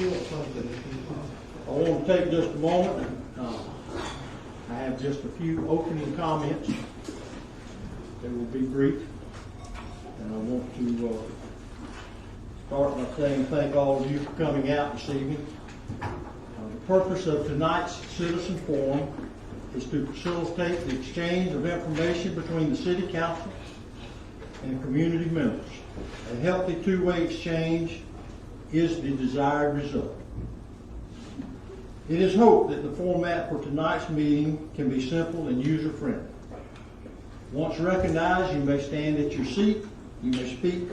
I want to take just a moment. I have just a few opening comments. They will be brief. And I want to start by saying thank all of you for coming out this evening. The purpose of tonight's Citizen Forum is to facilitate the exchange of information between the City Council and community members. A healthy two-way exchange is the desired result. It is hoped that the format for tonight's meeting can be simple and user-friendly. Once recognized, you may stand at your seat, you may speak,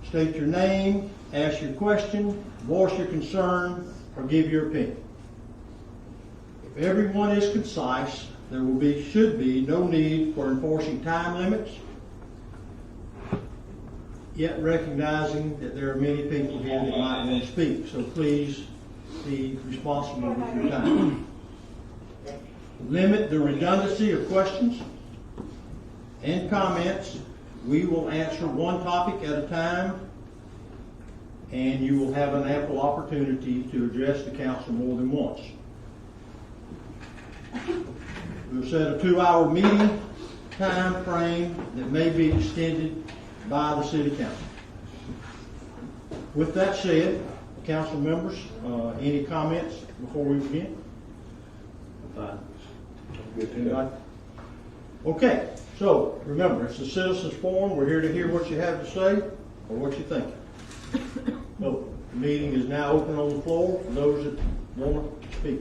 state your name, ask your question, voice your concern, or give your opinion. If everyone is concise, there should be no need for enforcing time limits, yet recognizing that there are many people here that might want to speak. So please be responsible with your time. Limit the redundancy of questions and comments. We will answer one topic at a time, and you will have an ample opportunity to address the council more than once. We'll set a 2-hour meeting time frame that may be extended by the City Council. With that said, council members, any comments before we begin? Fine. Anybody? Okay, so remember, it's a citizens forum. We're here to hear what you have to say or what you think. So, the meeting is now open on the floor for those that want to speak.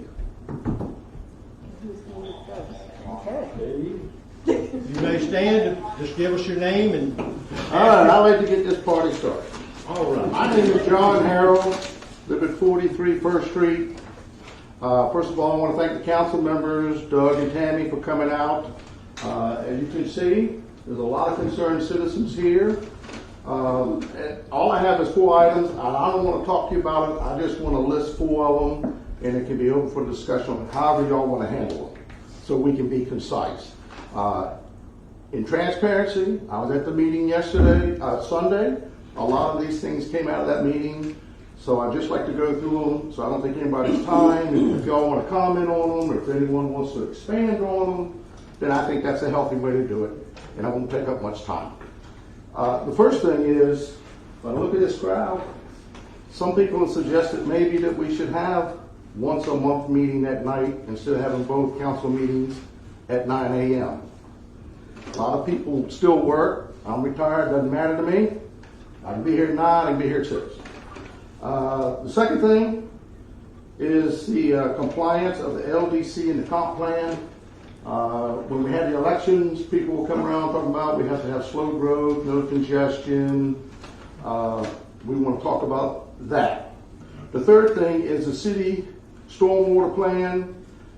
You may stand. Just give us your name and. All right, I'd like to get this party started. All right. My name is John Harrell, live at 43 First Street. First of all, I want to thank the council members, Doug and Tammy, for coming out. As you can see, there's a lot of concerned citizens here. And all I have is 4 items, and I don't want to talk to you about it. I just want to list 4 of them, and it can be open for discussion on however y'all want to handle them, so we can be concise. In transparency, I was at the meeting yesterday, Sunday. A lot of these things came out of that meeting, so I'd just like to go through them, so I don't take anybody's time. If y'all want to comment on them, or if anyone wants to expand on them, then I think that's a healthy way to do it, and I won't take up much time. The first thing is, if I look at this crowd, some people have suggested maybe that we should have once a month meeting at night instead of having both council meetings at 9 a.m. A lot of people still work. I'm retired, doesn't matter to me. I can be here at 9, I can be here at 6. The second thing is the compliance of the LDC and the comp plan. When we had the elections, people will come around talking about we have to have slow growth, no congestion. We want to talk about that. The third thing is the city stormwater plan.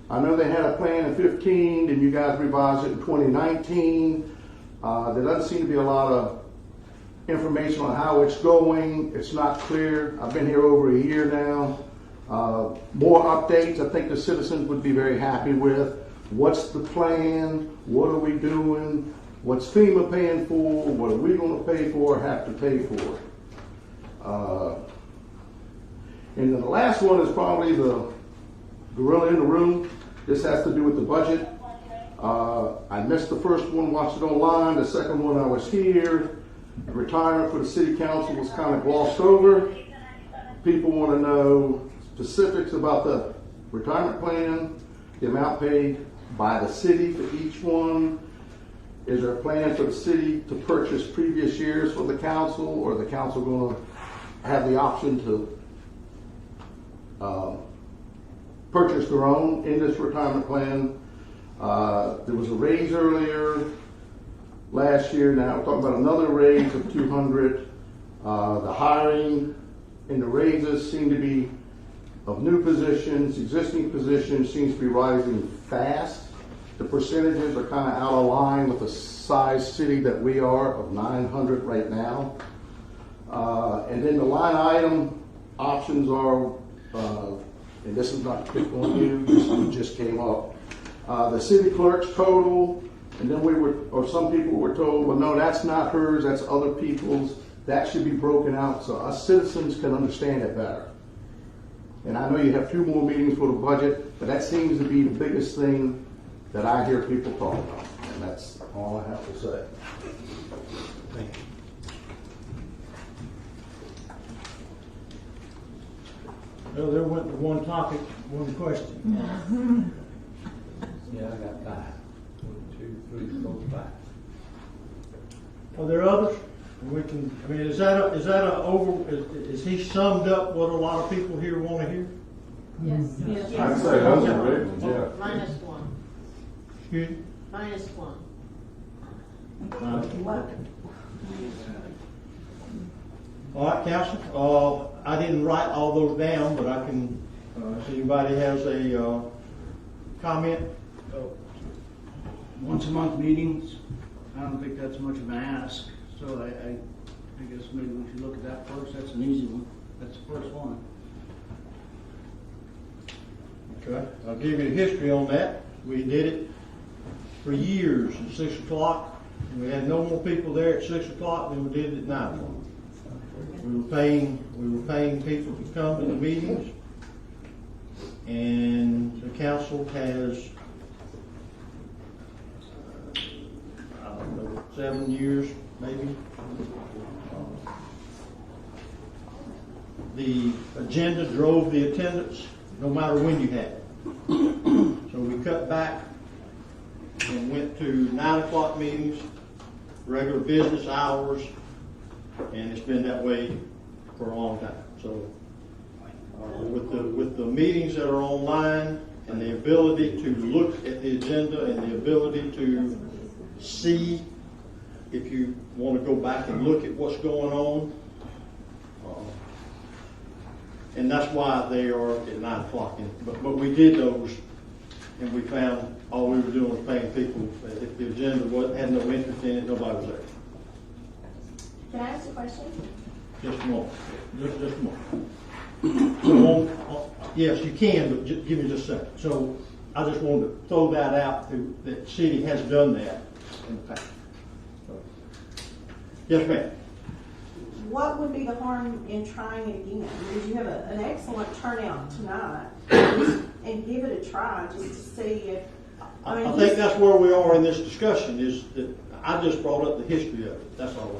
I know they had a plan in 15, and you guys revised it in 2019. There doesn't seem to be a lot of information on how it's going. It's not clear. I've been here over a year now. More updates I think the citizens would be very happy with. What's the plan? What are we doing? What's FEMA paying for? What are we going to pay for or have to pay for? And then the last one is probably the gorilla in the room. This has to do with the budget. I missed the first one, watched it online. The second one, I was here. The retirement for the city council was kind of glossed over. People want to know specifics about the retirement plan, the amount paid by the city for each one. Is there a plan for the city to purchase previous years for the council, or the council going to have the option to purchase their own in this retirement plan? There was a raise earlier last year. Now we're talking about another raise of 200. The hiring and the raises seem to be of new positions. Existing positions seems to be rising fast. The percentages are kind of out of line with the size city that we are of 900 right now. And then the line item options are, and this is not to pick on you, this one just came up. The city clerk's total, and then some people were told, well, no, that's not hers, that's other people's. That should be broken out so us citizens can understand it better. And I know you have 2 more meetings for the budget, but that seems to be the biggest thing that I hear people talk about. And that's all I have to say. Thank you. Well, there went the one topic, one question. Yeah, I got 5. 1, 2, 3, 4, 5. Are there others? We can, I mean, is that is he summed up what a lot of people here want to hear? Yes. I'd say those are big ones, yeah. Minus one. Excuse me? Minus one. All right, council, I didn't write all those down, but I can, if anybody has a, comment? Once a month meetings, I don't think that's much of an ask, so I guess maybe we should look at that first, that's an easy one, that's the first one. Okay, I'll give you the history on that. We did it for years at 6 o'clock. We had no more people there at 6 o'clock than we did at 9 o'clock. We were paying people to come to the meetings, and the council has, I don't know, 7 years maybe. The agenda drove the attendance, no matter when you had it. So we cut back and went to 9 o'clock meetings, regular business hours, and it's been that way for a long time. So with the meetings that are online and the ability to look at the agenda and the ability to see if you want to go back and look at what's going on, and that's why they are at 9 o'clock. But we did those, and we found all we were doing was paying people. If the agenda had no interest in it, nobody was there. Can I ask a question? Just a moment. Just a moment. So, yes, you can, but give me just a second. So I just wanted to throw that out, that the city has done that in the past. So, yes, ma'am. What would be the harm in trying it again? Because you have an excellent turnout tonight, and give it a try just to see if. I think that's where we are in this discussion, is that I just brought up the history of it. That's all.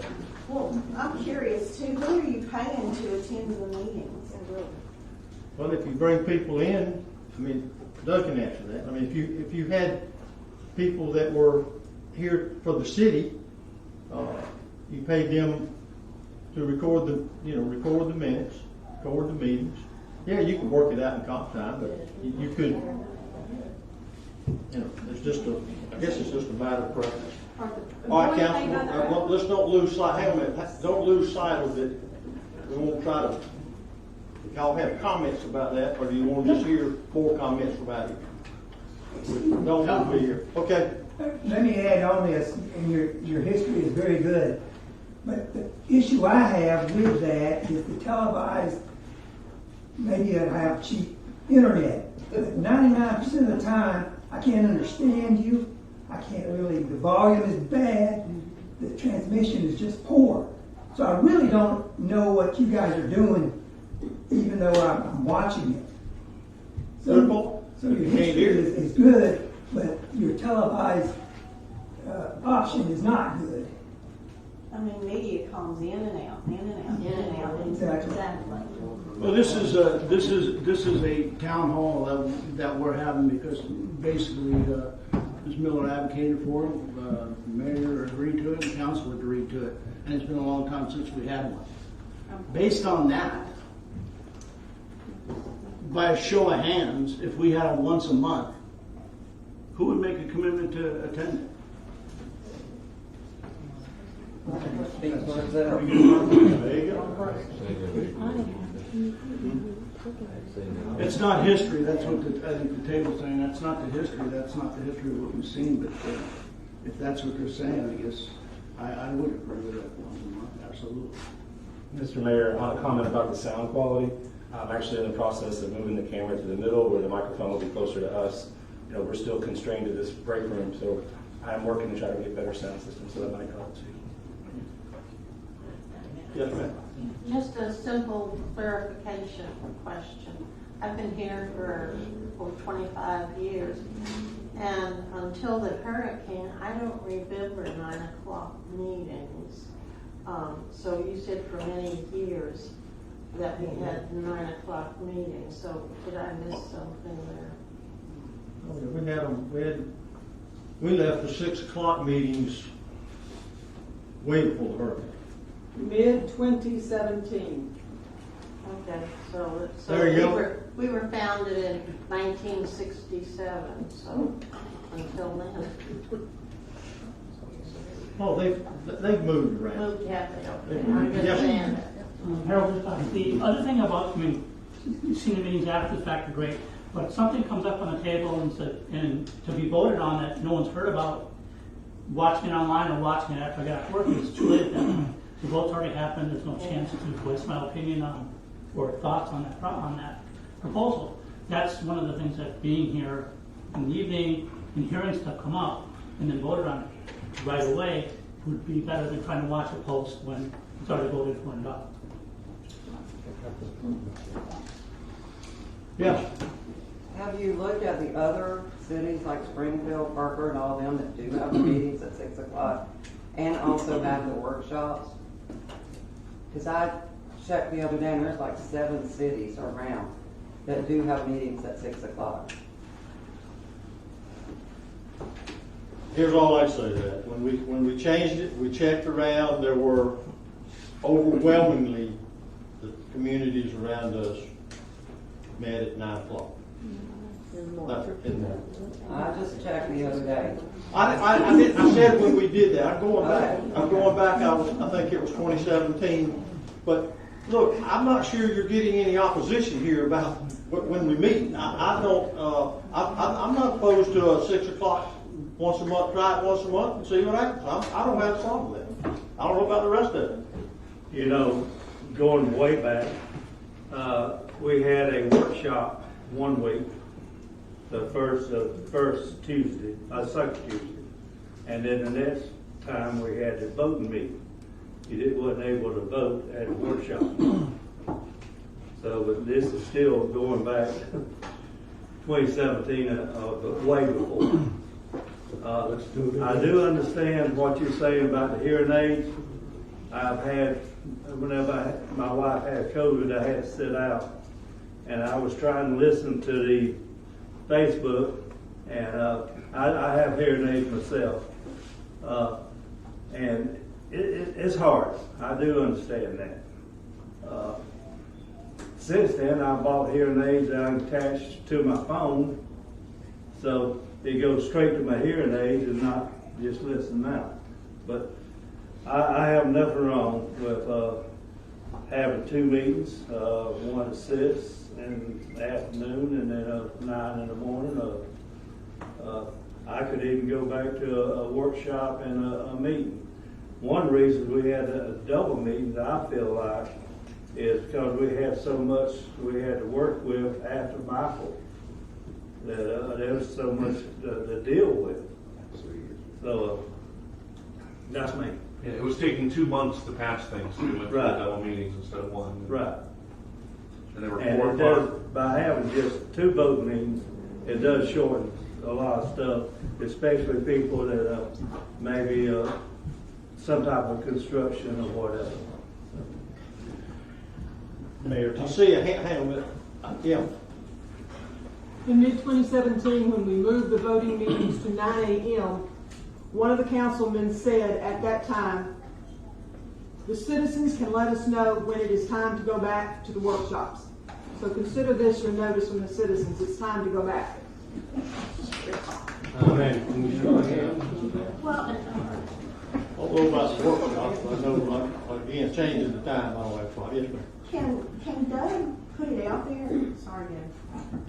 Well, I'm curious too. Who are you paying to attend the meetings? Well, if you bring people in, I mean, Doug can answer that. I mean, if you had people that were here for the city, you paid them to record the minutes, record the meetings. Yeah, you can work it out in comp time, but you could, I guess it's just a matter of preference. All right, Councilman, let's don't lose sight, hang on a minute, don't lose sight of it. We won't try to, if y'all have comments about that, or do you want to just hear more comments about it? Don't want to be here. Okay. Let me add on this, and your history is very good. But the issue I have with that is the televised, maybe you have cheap internet. But 99% of the time, I can't understand you. I can't really, the volume is bad. The transmission is just poor. So I really don't know what you guys are doing, even though I'm watching it. So your history is good, but your televised option is not good. I mean, media comes in and out, in and out, in and out. Exactly. Well, this is a town hall that we're having because basically Ms. Miller advocated for it, the mayor agreed to it, and council agreed to it, and it's been a long time since we had one. Based on that, by a show of hands, if we had it once a month, who would make a commitment to attend it? There you go. It's not history, that's what I think the table's saying, that's not the history, that's not the history of what we've seen, but if that's what they're saying, I guess, I would agree with that once a month, absolutely. Mr. Mayor, on a comment about the sound quality, I'm actually in the process of moving the camera to the middle where the microphone will be closer to us. You know, we're still constrained to this break room, so I'm working to try to get better sound systems, so that might help too. Yes, ma'am. Just a simple clarification question. I've been here for 25 years, and until the hurricane, I don't remember 9 o'clock meetings. So you said for many years that we had 9 o'clock meetings, so did I miss something there? We left the 6 o'clock meetings way before the hurricane. Mid-2017. Okay, so There you go. we were founded in 1967, so until then. Oh, they've moved around. Moved, yeah, I Yes. understand. Harold, the other thing about, I mean, senior meetings after the fact are great, but if something comes up on the table and to be voted on that no one's heard about, watching it online or watching it after I got off work, it's too late at that point. The vote's already happened, there's no chance to voice my opinion on, or thoughts on that proposal. That's one of the things that being here in the evening and hearing stuff come up and then voted on it right away would be better than trying to watch it post when it's already voted for and done. Yeah. Have you looked at the other cities like Springfield, Parker, and all of them that do have the meetings at 6 o'clock and also have the workshops? Because I checked the other day and there's like 7 cities around that do have meetings at 6 o'clock. Here's all I say to that. When we changed it, we checked around, there were overwhelmingly the communities around us met at 9 o'clock. I just checked the other day. I said when we did that, I'm going back, I think it was 2017, but look, I'm not sure you're getting any opposition here about when we meet. I'm not opposed to a 6 o'clock once a month, try it once a month and see what happens. I don't have a problem with it. I don't know about the rest of it. You know, going way back, we had a workshop one week, the first Tuesday, second Tuesday, and then the next time we had the voting meeting. You wasn't able to vote at the workshop. So, but this is still going back 2017, way before. I do understand what you're saying about the hearing aids. I've had, whenever my wife had COVID, I had to sit out, and I was trying to listen to the Facebook, and I have hearing aids myself, and it's hard. I do understand that. Since then, I bought hearing aids that I can attach to my phone, so it goes straight to my hearing aids and not just listen out. But I have nothing wrong with having 2 meetings, one at 6 in the afternoon and then 9 in the morning. I could even go back to a workshop and a meeting. One reason we had a double meeting that I feel like is because we had so much we had to work with after Michael that there was so much to deal with. So that's me. Yeah, it was taking 2 months to pass things, so we went through Right. double meetings instead of one. Right. And there were And 4 it or does, 5. by having just 2 vote meetings, it does shorten a lot of stuff, especially people that maybe some type of construction or whatever. Mayor, I see a hang on a minute. Yeah. In mid-2017, when we moved the voting meetings to 9 a.m., one of the councilmen said at that time, the citizens can let us know when it is time to go back to the workshops. So consider this your notice from the citizens, it's time to go back. Well, Although about the workshop, I know, again, changing the time, I don't have a problem. Yes, ma'am. can Doug put it out there? Sorry, Doug.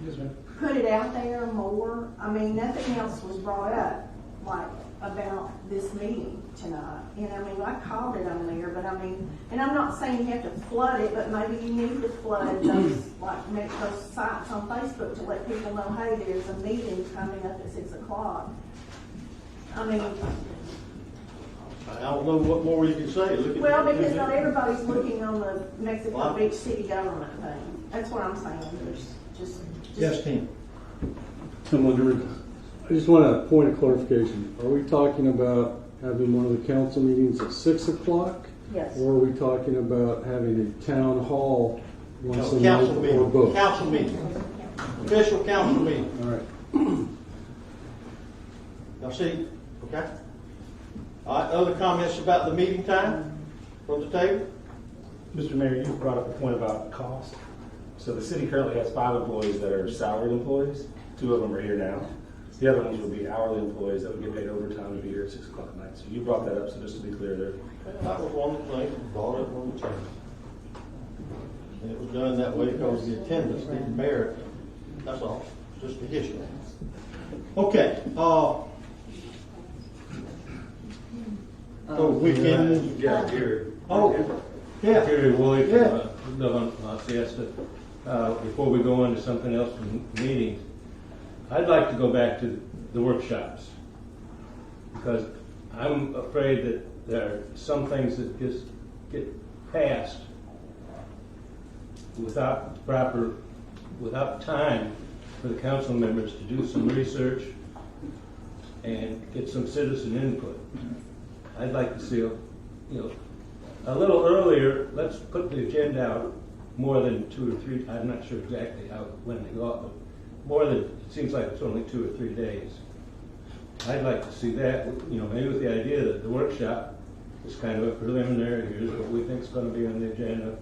Yes, ma'am. Put it out there more? I mean, nothing else was brought up, like, about this meeting tonight. And I mean, I called it on there, but I mean, and I'm not saying you have to flood it, but maybe you need to flood those, like, make those sites on Facebook to let people know, hey, there's a meeting coming up at 6 o'clock. I mean, I don't know what more you can say. Look at Well, because not everybody's looking on the Mexico Well, Beach city government thing. That's what I'm saying. There's just. Yes, Tim. I just want a point of clarification. Are we talking about having one of the council meetings at 6 o'clock? Yes. Or are we talking about having a town hall once a Council month or meeting. both? Council meeting. Official council meeting. All right. Y'all see? Okay. All right, other comments about the meeting time from the table? Mr. Mayor, you brought up a point about cost. So the city currently has 5 employees that are salaried employees. 2 of them are here now. The other ones would be hourly employees that would get paid overtime to be here at 6 o'clock at night. So you brought that up, so just to be clear there. That was one of the things that brought up on the table. And it was done that way because the attendance didn't merit. That's all. Just the history. Okay, so we can, Yeah, Gary. oh, yeah. Gary Woolley Yeah. from Siesta. Before we go on to something else from meetings, I'd like to go back to the workshops. Because I'm afraid that there are some things that just get passed without time for the council members to do some research and get some citizen input. I'd like to see, a little earlier, let's put the agenda out more than 2 or 3, I'm not sure exactly when they go out, but more than, it seems like it's only 2 or 3 days. I'd like to see that, maybe with the idea that the workshop is kind of a preliminary, here's what we think is going to be on the agenda.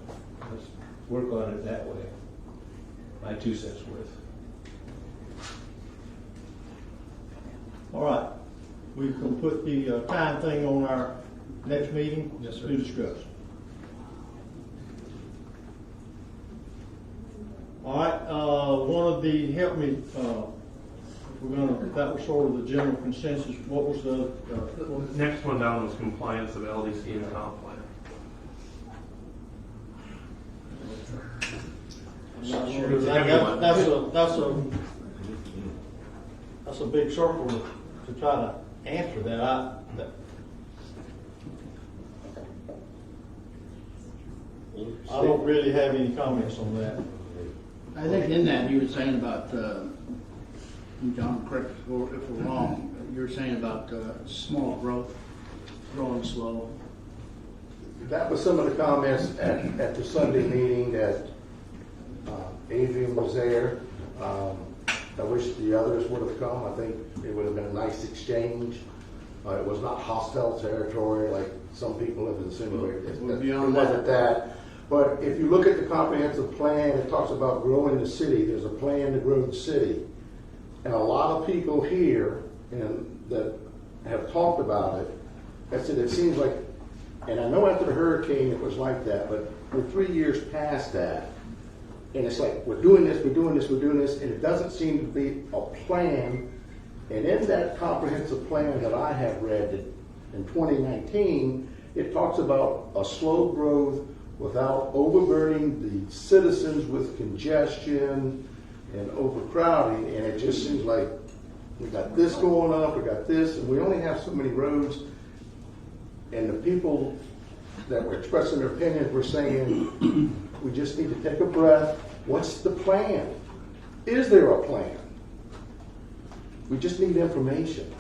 Let's work on it that way. My 2 cents worth. All right. We can put the time thing on our next meeting. Yes, sir. To discuss. All right, one of the, help me, that was sort of the general consensus. What was the, Next one down was compliance of LDC and comp plan. I'm not sure. It's a heavy one. That's a big circle to try to answer that. I don't really have any comments on that. I think in that you were saying about, John, correct if we're wrong, you were saying about small growth, growing slow. That was some of the comments at the Sunday meeting that Adrian was there. I wish the others would have come. I think it would have been a nice exchange. It was not hostile territory like some people have insinuated. It wasn't that. But if you look at the comprehensive plan, it talks about growing the city. There's a plan to grow the city. And a lot of people here that have talked about it, I said it seems like, and I know after the hurricane it was like that, but we're 3 years past that. And it's like, we're doing this, and it doesn't seem to be a plan. And in that comprehensive plan that I have read in 2019, it talks about a slow growth without overburdening the citizens with congestion and overcrowding. And it just seems like we got this going up, we got this, and we only have so many roads. And the people that were expressing their opinions were saying, we just need to take a breath. What's the plan? Is there a plan? We just need information.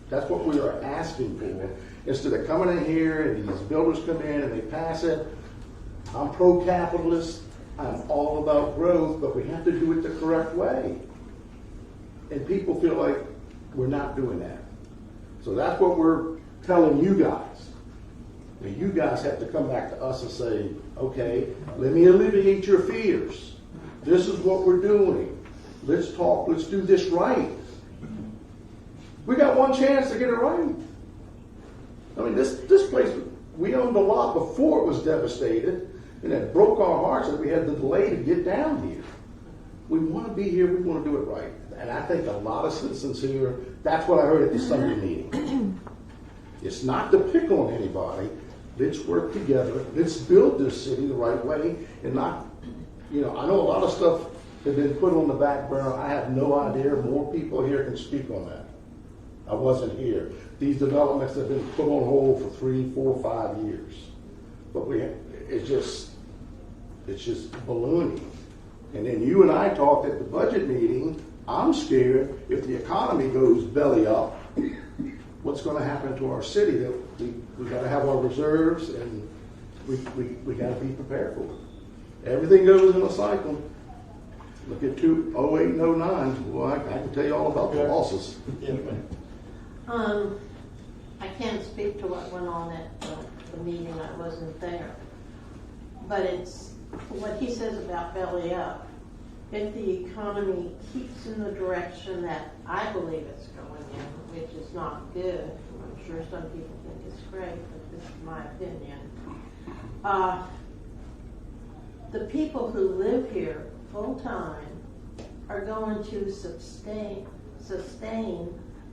That's what we are asking for. Instead of coming in here and these builders come in and they pass it, I'm pro-capitalist, I'm all about growth, but we have to do it the correct way. And people feel like we're not doing that. So that's what we're telling you guys. And you guys have to come back to us and say, okay, let me alleviate your fears. This is what we're doing. Let's talk, let's do this right. We got one chance to get it right. I mean, this place, we owned a lot before it was devastated, and it broke our hearts that we had the delay to get down here. We want to be here, we want to do it right. And I think a lot of citizens here, that's what I heard at the Sunday meeting. It's not to pick on anybody. Let's work together. Let's build this city the right way and not, I know a lot of stuff has been put on the back burner. I have no idea. More people here can speak on that. I wasn't here. These developments have been put on hold for 3, 4, 5 years. But it's just ballooning. And then you and I talked at the budget meeting. I'm scared if the economy goes belly up, what's going to happen to our city? That we got to have our reserves, and we got to be prepared for it. Everything goes in a cycle. Look at 2008 and 09. Well, I can tell you all about the losses. Yes, ma'am. I can't speak to what went on at the meeting. I wasn't there. But it's what he says about belly up. If the economy keeps in the direction that I believe it's going in, which is not good, I'm sure some people think it's great, but this is my opinion. The people who live here full time are going to sustain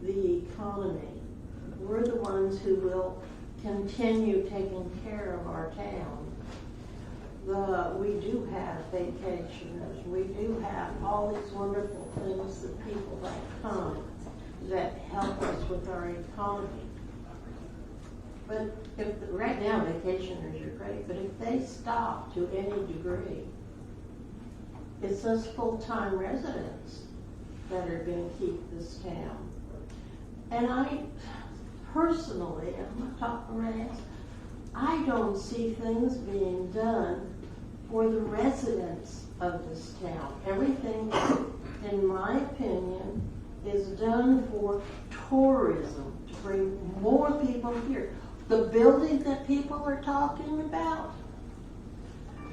the economy. We're the ones who will continue taking care of our town. We do have vacationers. We do have all these wonderful things that people that come that help us with our economy. But right now vacationers are great, but if they stop to any degree, it's us full-time residents that are going to keep this town. And I personally, I'm not talking race, I don't see things being done for the residents of this town. Everything, in my opinion, is done for tourism, to bring more people here. The building that people are talking about,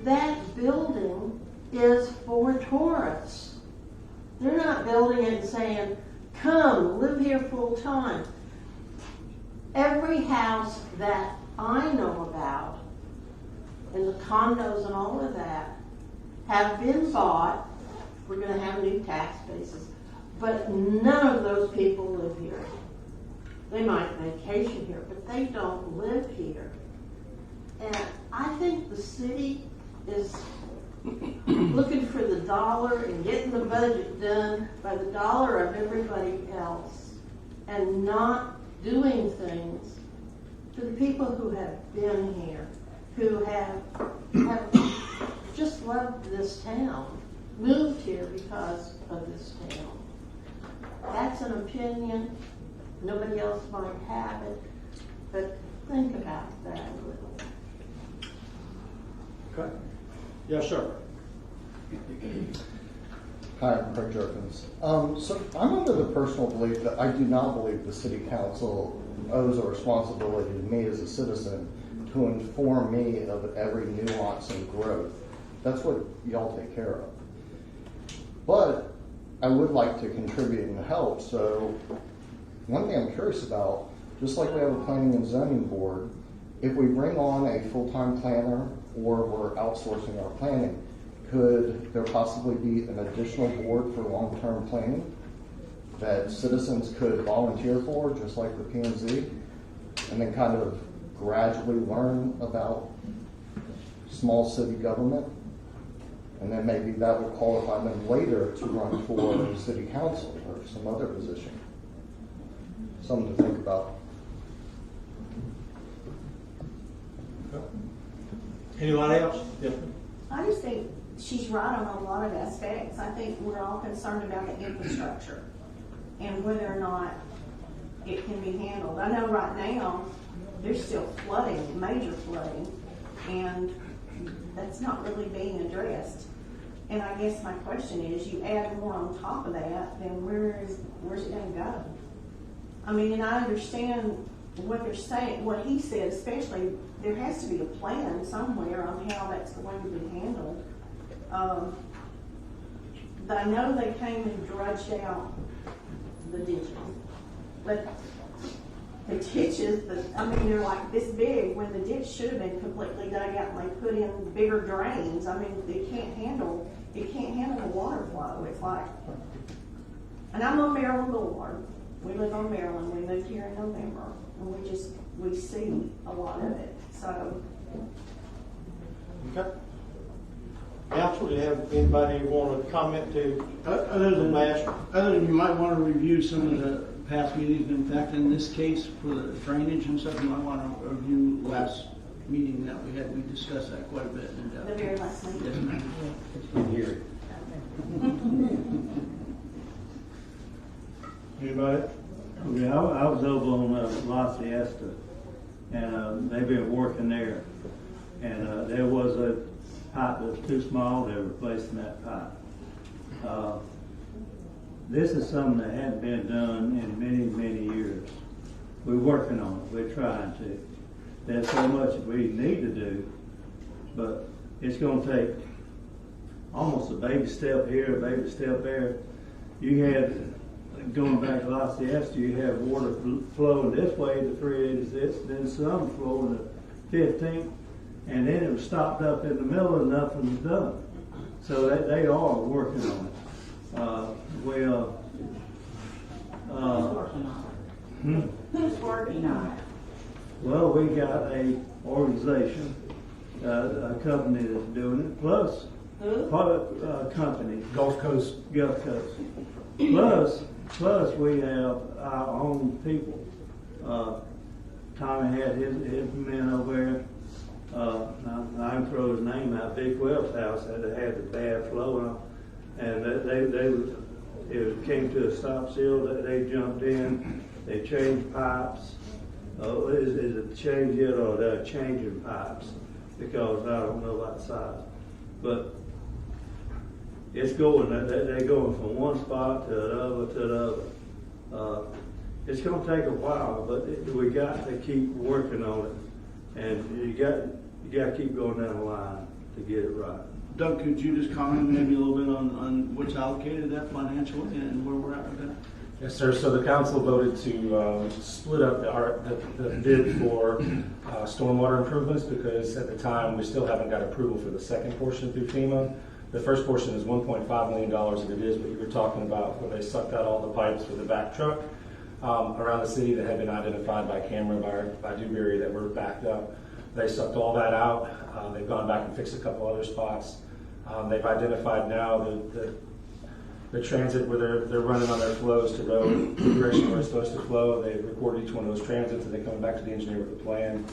that building is for tourists. They're not building it and saying, come, live here full time. Every house that I know about, and the condos and all of that, have been bought. We're going to have new tax bases, but none of those people live here. They might vacation here, but they don't live here. And I think the city is looking for the dollar and getting the budget done by the dollar of everybody else, and not doing things to the people who have been here, who have just loved this town, moved here because of this town. That's an opinion. Nobody else might have it, but think about that a little. Okay. Yes, sir. Hi, I'm Craig Jerkins. So I'm under the personal belief that I do not believe the city council owes a responsibility to me as a citizen to inform me of every nuance and growth. That's what y'all take care of. But I would like to contribute and help. So one thing I'm curious about, just like we have a planning and zoning board, if we bring on a full-time planner or we're outsourcing our planning, could there possibly be an additional board for long-term planning that citizens could volunteer for, just like the P&Z, and then kind of gradually learn about small city government? And then maybe that would qualify them later to run for city council or some other position. Something to think about. Anybody else? Yes. I just think she's right on a lot of aspects. I think we're all concerned about the infrastructure and whether or not it can be handled. I know right now there's still flooding, major flooding, and that's not really being addressed. And I guess my question is, you add more on top of that, then where's it going to go? I mean, and I understand what they're saying, what he said, especially there has to be a plan somewhere on how that's going to be handled. I know they came and drudged out the ditches, but the ditches, they're like this big when the ditch should have been completely dug out and they put in bigger drains. I mean, it can't handle the water flow. It's like, and I'm on Maryland Boulevard. We live on Maryland. We moved here in November, and we see a lot of it. So. Okay. Council, do you have anybody want to comment to Other than Master? Other than you might want to review some of the past meetings. In fact, in this case, for the drainage and stuff, you might want to review last meeting that we had. We discussed that quite a bit in depth. The very last meeting. Yes, ma'am. Here. Anybody? Okay, I was over on La Siesta, and they've been working there. And there was a pipe that was too small, they're replacing that pipe. This is something that hadn't been done in many, many years. We're working on it, we're trying to. There's so much we need to do, but it's gonna take almost a baby step here, a baby step there. You had, going back to La Siesta, you have water flowing this way to 386, then some flowing to 15th, and then it was stopped up in the middle and nothing was done. So they are working on it. Who's working on it? Well, we got a organization, a company that's doing it, plus company. Gulf Coast. Gulf Coast. Plus we have our own people. Tommy had his men over there. I can throw his name out. Big Wells House had the bad flow, and it came to a stop seal. They jumped in. They changed pipes. Is it change yet, or they're changing pipes? Because I don't know about size, but it's going. They're going from one spot to another. It's going to take a while, but we got to keep working on it, and you got to keep going down the line to get it right. Doug, could you just comment maybe a little bit on what's allocated that financially and where we're at with that? Yes, sir. So the council voted to split up the bid for stormwater improvements, because at the time we still haven't got approval for the second portion through FEMA. The first portion is $1.5 million, and it is what you were talking about, where they sucked out all the pipes for the back truck around the city that had been identified by camera by Dewberry that were backed up. They sucked all that out. They've gone back and fixed a couple other spots. They've identified now the transit where they're running on their flows to road, the direction where it's supposed to flow. They've recorded each one of those transits, and they're coming back to the engineer with a plan.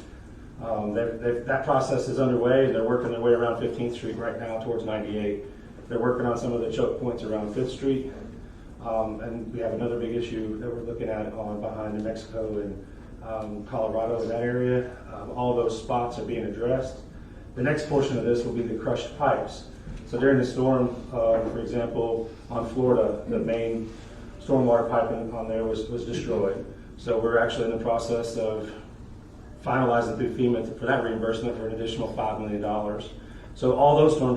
That process is underway. They're working their way around 15th Street right now towards 98. They're working on some of the choke points around 5th Street. And we have another big issue that we're looking at behind New Mexico and Colorado, in that area. All those spots are being addressed. The next portion of this will be the crushed pipes. So during the storm, for example, on Florida, the main stormwater pipe on there was destroyed. So we're actually in the process of finalizing through FEMA for that reimbursement for an additional $5 million. So all those storm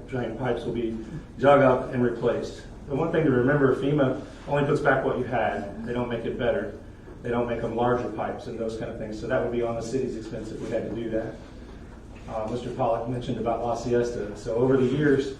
drain pipes will be dug up and replaced. The one thing to remember, FEMA only puts back what you had. They don't make it better. They don't make them larger pipes and those kind of things. So that would be on the city's expense if we had to do that. Mr. Pollack mentioned about La Siesta. So over the years,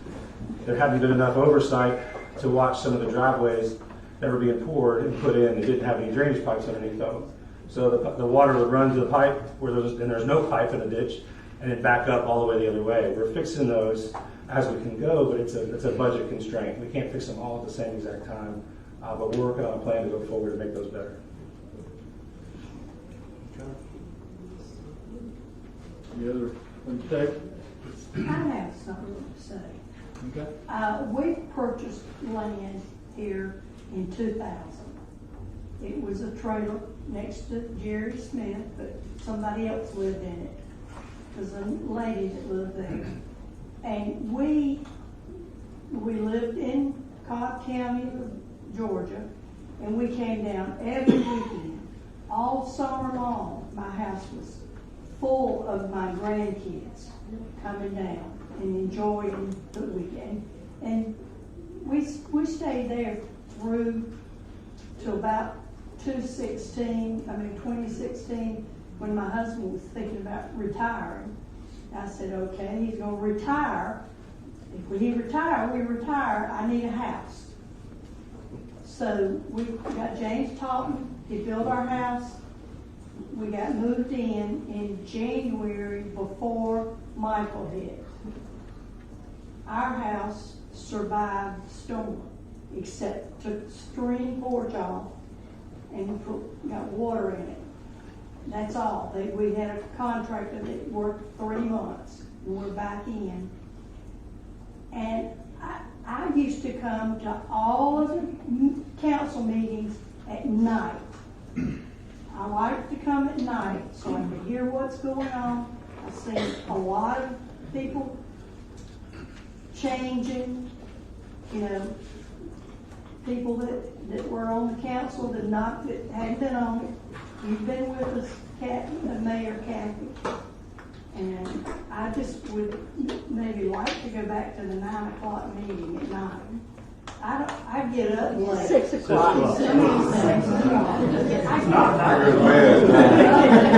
there hadn't been enough oversight to watch some of the driveways that were being poured and put in. They didn't have any drainage pipes underneath them. So the water would run to the pipe and there's no pipe in the ditch, and it back up all the way the other way. We're fixing those as we can go, but it's a budget constraint. We can't fix them all at the same exact time, but we're working on a plan to go forward to make those better. Any other things to say? I have something to say. Okay. We purchased land here in 2000. It was a trailer next to Jerry Smith, but somebody else lived in it. It was a lady that lived there. And we lived in Cobb County, Georgia, and we came down every weekend. All summer long, my house was full of my grandkids coming down and enjoying the weekend. And we stayed there through to about 2016, when my husband was thinking about retiring. I said, okay, he's going to retire. If he retire, we retire. I need a house. So we got James Totten. He built our house. We got moved in January before Michael hit. Our house survived the storm, except took the screen porch off, and got water in it. That's all. We had a contractor that worked 3 months, and we're back in. And I used to come to all of the council meetings at night. I like to come at night so I can hear what's going on. I see a lot of people changing, people that were on the council that hadn't been on it. You've been with us, Mayor Kathy. And I just would maybe like to go back to the 9 o'clock meeting at night. I get up late. 6 o'clock. 6 o'clock.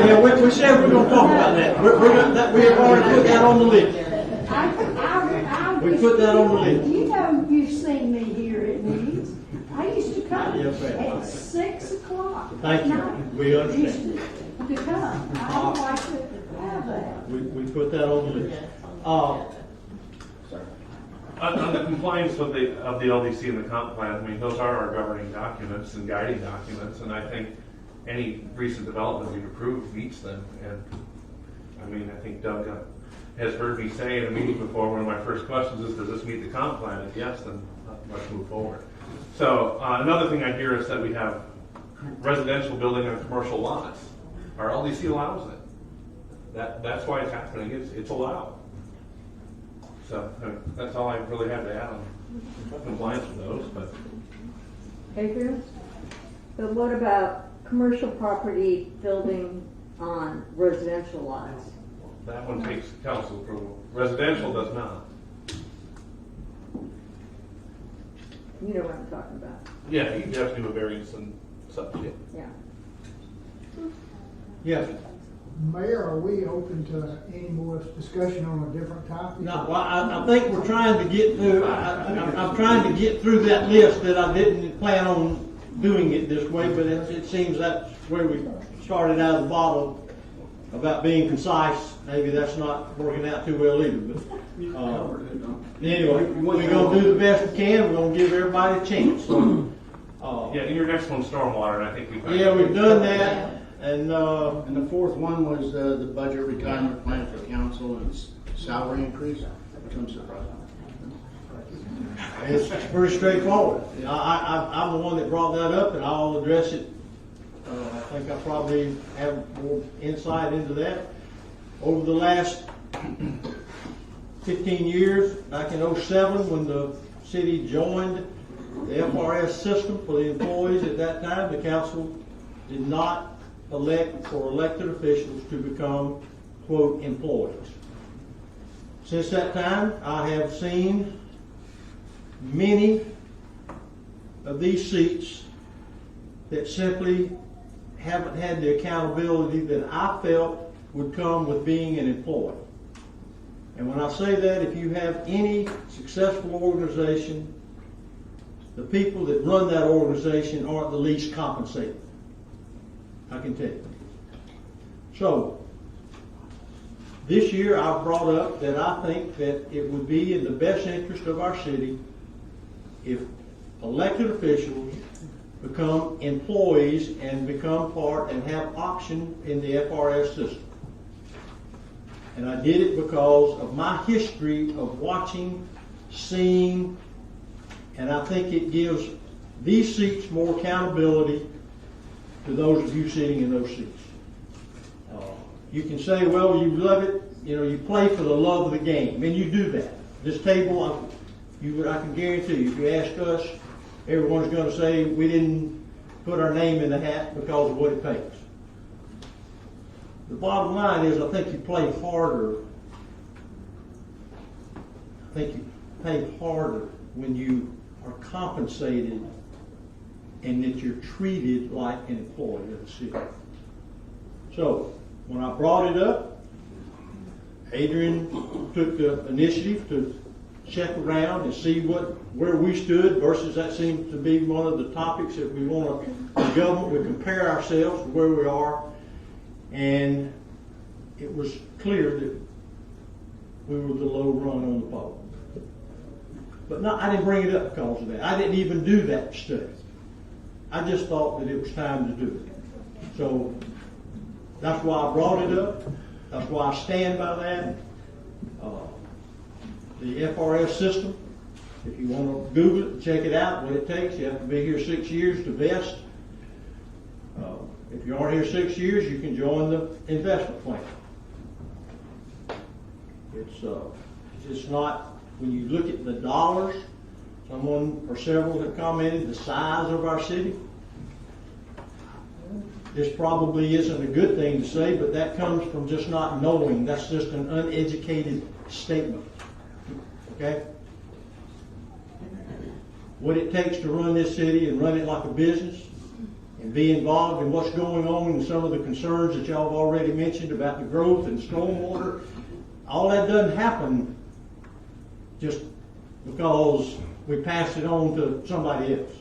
Yeah, we said we're gonna talk about that. We have already put that on the list. We put that on the list. You know, you've seen me here at meetings. I used to come Yes, ma'am. at 6 o'clock. Thank you. at night. We understand. Used to come. I would like to have that. We put that on the list. On the compliance of the LDC and the comp plan, I mean, those are our governing documents and guiding documents, and I think any recent development we've approved meets them. And I mean, I think Doug has heard me say in a meeting before, one of my first questions is, does this meet the comp plan? If yes, then let's move forward. So another thing I hear is that we have residential building on commercial lots. Our LDC allows it. That's why it's happening. It's allowed. So that's all I really have to add on compliance with those. But Adrian? But what about commercial property building on residential lots? that one takes council approval. Residential does not. You know what I'm talking about. Yeah, you have to do a variance and such. Yeah. Yes. Mayor, are we open to any more discussion on a different topic? No, well, I think we're trying to get through, I'm trying to get through that list that I didn't plan on doing it this way, but it seems that's where we started out of the bottle about being concise. Maybe that's not working out too well either, but, anyway, we're gonna do the best we can. We're gonna give everybody a chance. Yeah, and your next one's stormwater, and I think we've. Yeah, we've done that. And the fourth one was the budget retirement plan for council and salary increase. Becomes surprising. It's pretty straightforward. I'm the one that brought that up, and I'll address it. I think I probably have more insight into that. Over the last 15 years, back in 2007, when the city joined the FRS system for the employees at that time, the council did not elect for elected officials to become, quote, employees. Since that time, I have seen many of these seats that simply haven't had the accountability that I felt would come with being an employee. And when I say that, if you have any successful organization, the people that run that organization aren't the least compensated. I can tell you. So, this year I've brought up that I think that it would be in the best interest of our city if elected officials become employees and become part and have option in the FRS system. And I did it because of my history of watching, seeing, and I think it gives these seats more accountability to those of you sitting in those seats. You can say, well, you love it, you play for the love of the game, and you do that. This table, I can guarantee you, if you ask us, everyone's going to say we didn't put our name in the hat because of what it pays. The bottom line is, I think you play harder. I think you pay harder when you are compensated and that you're treated like an employee of the city. So, when I brought it up, Adrian took the initiative to check around and see where we stood versus that seems to be one of the topics that we want to, the government would compare ourselves to where we are. And it was clear that we were the low run on the pole. But no, I didn't bring it up because of that. I didn't even do that study. I just thought that it was time to do it. So that's why I brought it up. That's why I stand by that. The FRS system, if you want to Google it, check it out, what it takes. You have to be here 6 years to vest. If you aren't here 6 years, you can join the investment plan. It's not, when you look at the dollars, someone or several have commented the size of our city. This probably isn't a good thing to say, but that comes from just not knowing. That's just an uneducated statement. Okay? What it takes to run this city and run it like a business and be involved in what's going on and some of the concerns that y'all have already mentioned about the growth and stormwater, all that doesn't happen just because we pass it on to somebody else.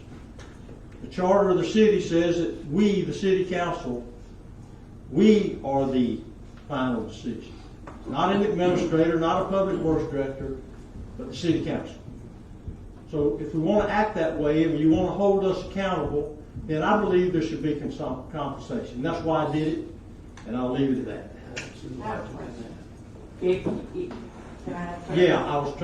The charter of the city says that we, the city council, we are the final decision. Not an administrator, not a public works director, but the city council. So if we want to act that way and you want to hold us accountable, then I believe there should be compensation. That's why I did it, and I'll leave it at that. Yeah, I was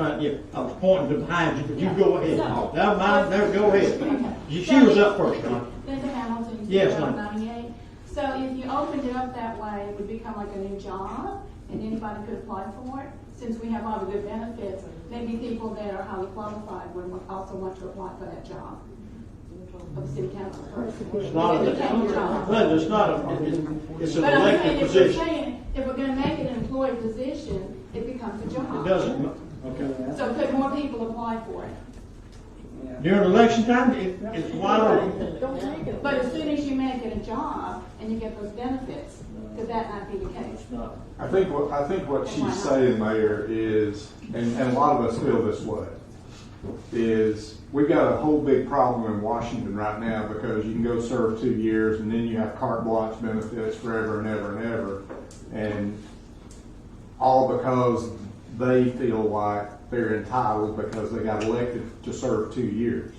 pointing to behind you, but you go ahead. Never mind, go ahead. She was up first, huh? Linda Hamilton, Yes, ma'am. 98. So if you opened it up that way, it would become like a new job, and anybody could apply for it. Since we have all the good benefits, maybe people that are highly qualified would also want to apply for that job of city council person. It's not It became a job. it's not it's an But I'm elected saying, if we're position. saying, if we're gonna make it an employed position, it becomes a job. It doesn't, okay. So could more people apply for it? During election time, it's wide open. But as soon as you make it a job and you get those benefits, could that not be the case? I think what she's saying, Mayor, is, and a lot of us feel this way, is we've got a whole big problem in Washington right now because you can go serve 2 years and then you have carte blanche benefits forever and ever and ever. And all because they feel like they're entitled because they got elected to serve 2 years.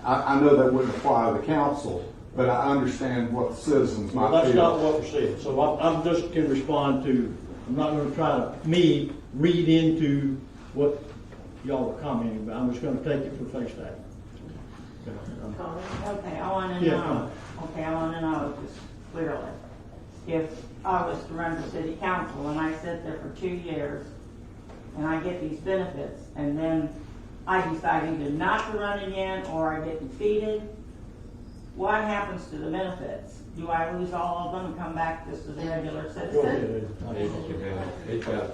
I know that wouldn't apply to the council, but I understand what the citizens might Well, that's feel. not what we're saying. So I'm just can respond to, I'm not going to try to, read into what y'all are commenting about. I'm just going to take it for face value. Okay, I want to Yeah, know, I want to know just clearly, if I was to run for city council and I sit there for 2 years and I get these benefits and then I decide either not to run again or I get defeated, what happens to the benefits? Do I lose all of them and come back just as a regular citizen?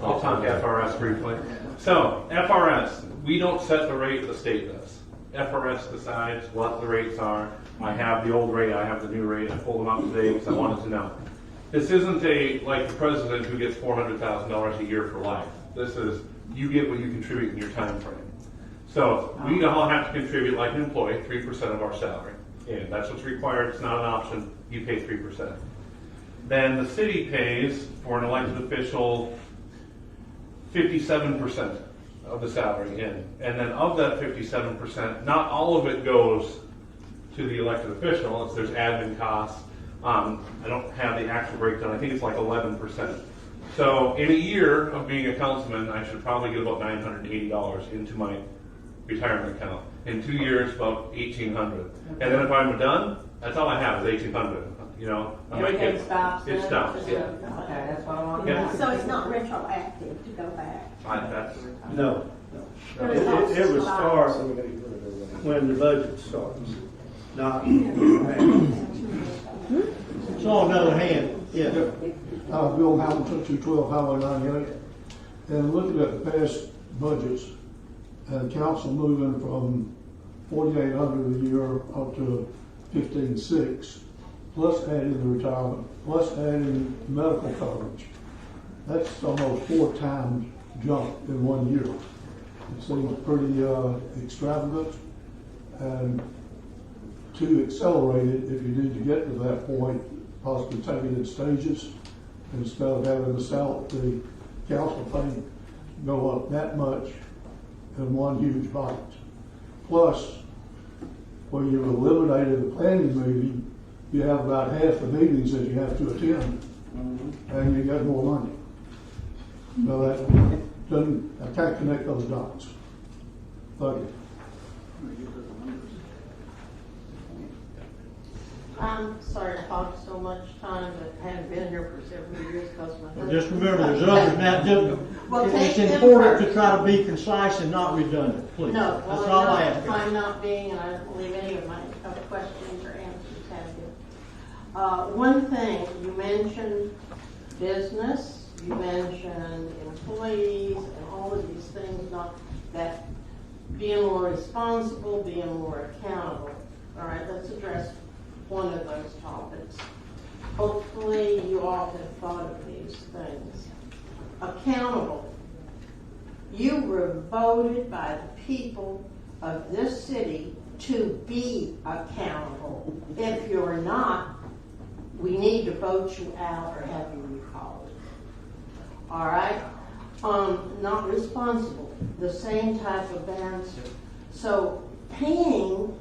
I'll talk FRS briefly. So, FRS, we don't set the rate, the state does. FRS decides what the rates are. I have the old rate, I have the new rate, I pulled them out today because I wanted to know. This isn't like the president who gets $400,000 a year for life. This is, you get what you contribute in your time frame. So, we all have to contribute like an employee, 3% of our salary. And that's what's required, it's not an option, you pay 3%. Then the city pays, for an elected official, 57% of the salary in. And then of that 57%, not all of it goes to the elected official, there's admin costs. I don't have the actual breakdown, I think it's like 11%. So in a year of being a councilman, I should probably get about $980 into my retirement account. In 2 years, about $1,800. And then if I'm done, that's all I have is $1,800. You know, Everything stops. It stops. Yeah. Okay, that's what I want to Yeah. know. So it's not retroactive to go back? No. It would start when the budget starts, not. So on the other hand, yeah. Bill Hamilton, 212 Highway 98. And looking at the past budgets, and council moving from 4,800 a year up to 15,600, plus adding the retirement, plus adding medical coverage. That's almost 4 times jump in 1 year. It seems pretty extravagant, and to accelerate it, if you need to get to that point, possibly take it in stages instead of having the council pay go up that much in one huge bite. Plus, where you've eliminated the planning meeting, you have about half the meetings that you have to attend, and you get more money. No, that doesn't, I can't connect those dots. Thank you. I'm sorry to hog so much time, but I haven't been here for several years because my husband. Just remember, there's others now. Well, It's take them important to first. try to be concise and not redundant, please. No, That's well, all I ask. I'm not being, and I don't believe any of my questions or answers have been. One thing, you mentioned business, you mentioned employees, and all of these things, not that being more responsible, being more accountable. All right, let's address one of those topics. Hopefully you all have thought of these things. Accountable. You were voted by the people of this city to be accountable. If you're not, we need to vote you out or have you recalled. All right? Not responsible. The same type of answer. So paying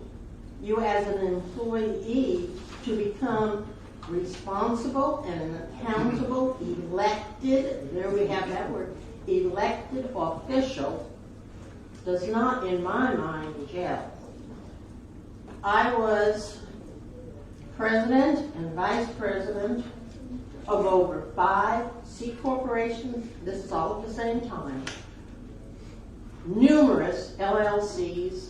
you as an employee to become responsible and accountable, elected, there we have that word, elected official, does not, in my mind, gel. I was president and vice president of over 5 C corporations, this is all at the same time, numerous LLCs,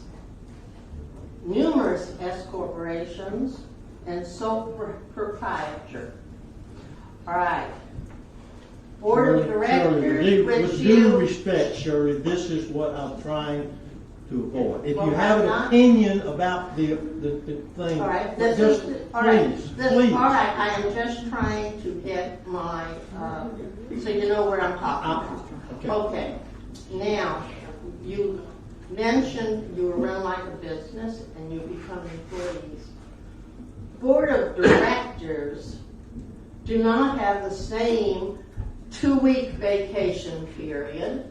numerous S corporations, and sole proprietor. All right. Board of Directors, With which due you, respect, Shirley, this is what I'm trying to avoid. If Well, you have I'm an not- opinion about the thing, all right, just all right, please. all right, I am just trying to get my, so you know where I'm talking about. Okay, now, you mentioned you run like a business and you become employees. Board of Directors do not have the same 2-week vacation period.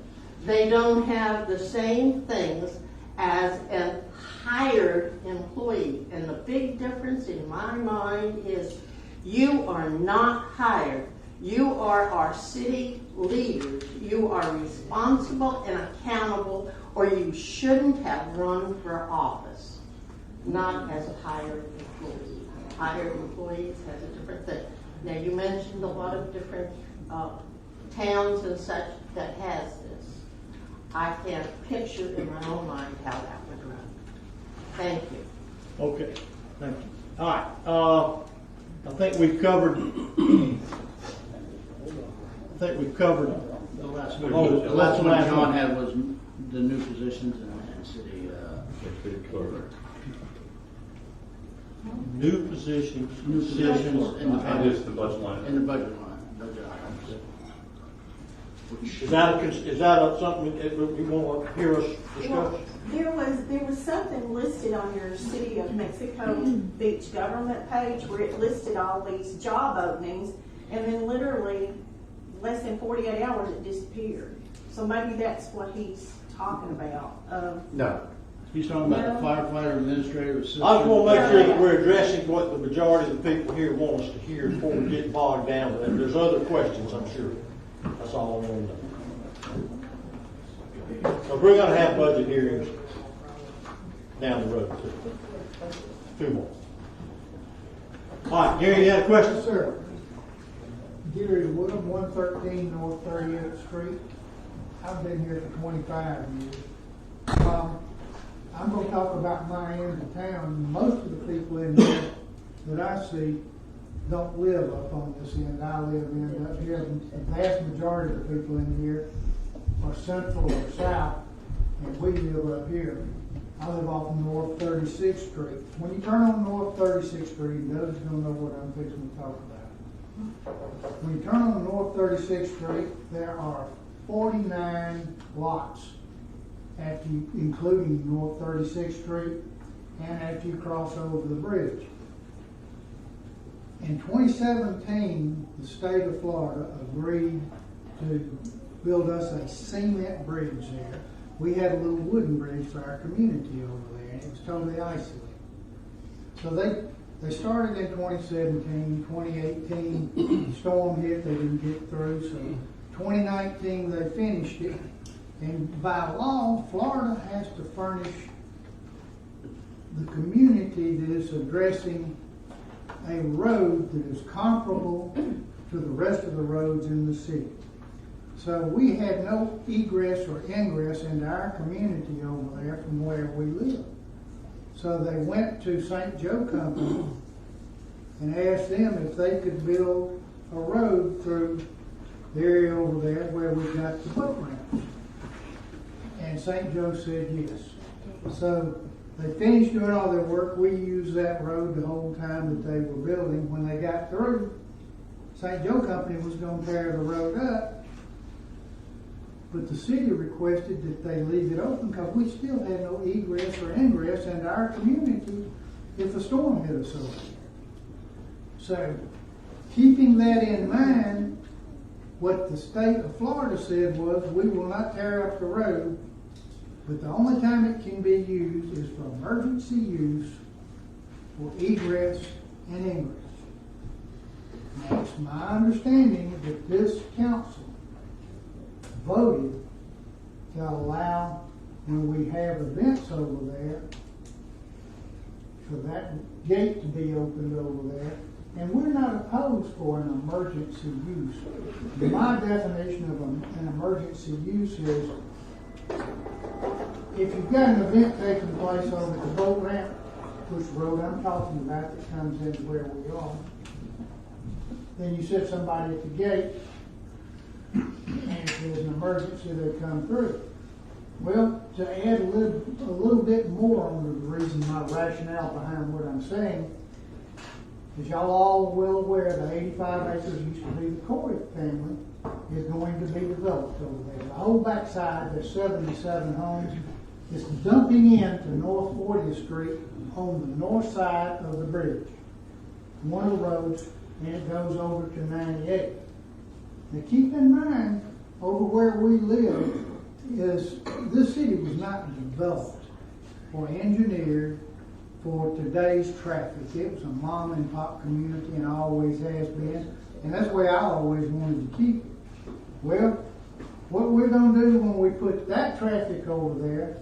They don't have the same things as a hired employee. And the big difference in my mind is you are not hired. You are our city leaders. You are responsible and accountable, or you shouldn't have run for office, not as a hired employee. Hired employees has a different thing. Now, you mentioned a lot of different towns and such that has this. I can't picture in my own mind how that would run. Thank you. Okay, thank you. All right, I think we've covered. The last Oh, one, the last one last John one. had was the new positions and city, clerk. New positions. New positions in the And just the budget line. In the budget line, budget items. Is that something that you want to hear us discuss? Well, there was something listed on your City of Mexico Beach government page where it listed all these job openings, and then literally less than 48 hours it disappeared. So maybe that's what he's talking about. No. He's talking about the firefighter, administrative assistant. I just want to make sure that we're addressing what the majority of the people here want us to hear before we get bogged down with it. There's other questions, I'm sure. That's all I want to know. So we're going to have budget hearings down the road, too. 2 more. All right, Gary, you had a question? Yes, sir. Gary Woodham, 113 North 30th Street. I've been here for 25 years. I'm going to talk about my end of town. Most of the people in here that I see don't live up on this end. I live in up here. The vast majority of the people in here are central or south, and we live up here. I live off North 36th Street. When you turn on North 36th Street, Doug's going to know what I'm fixing to talk about. When you turn on North 36th Street, there are 49 lots, including North 36th Street, and after you cross over the bridge. In 2017, the state of Florida agreed to build us a cement bridge there. We had a little wooden bridge for our community over there, and it was totally isolated. So they started in 2017, 2018, storm hit, they didn't get through, so 2019 they finished it. And by law, Florida has to furnish the community that is addressing a road that is comparable to the rest of the roads in the city. So we had no egress or ingress into our community over there from where we live. So they went to St. Joe Company and asked them if they could build a road through the area over there where we got the boat ramp. And St. Joe said yes. So they finished doing all their work. We used that road the whole time that they were building. When they got through, St. Joe Company was going to tear the road up, but the city requested that they leave it open because we still had no egress or ingress into our community if a storm hit us over there. So, keeping that in mind, what the state of Florida said was, we will not tear up the road, but the only time it can be used is for emergency use for egress and ingress. Now, it's my understanding that this council voted to allow, when we have events over there, for that gate to be opened over there. And we're not opposed for an emergency use. My definition of an emergency use is, if you've got an event taking place over the boat ramp, which road I'm talking about that comes into where we are, then you set somebody at the gate, and if there's an emergency, they come through. Well, to add a little bit more on the reason, my rationale behind what I'm saying, as y'all all well aware, the 85 acres used to be the Corey family is going to be developed over there. The whole backside, there's 77 homes, is dumping into North 40th Street on the north side of the bridge, one of the roads, and it goes over to 98. Now keep in mind, over where we live, is this city was not developed or engineered for today's traffic. It was a mom and pop community and always has been, and that's the way I always wanted to keep it. Well, what we're going to do when we put that traffic over there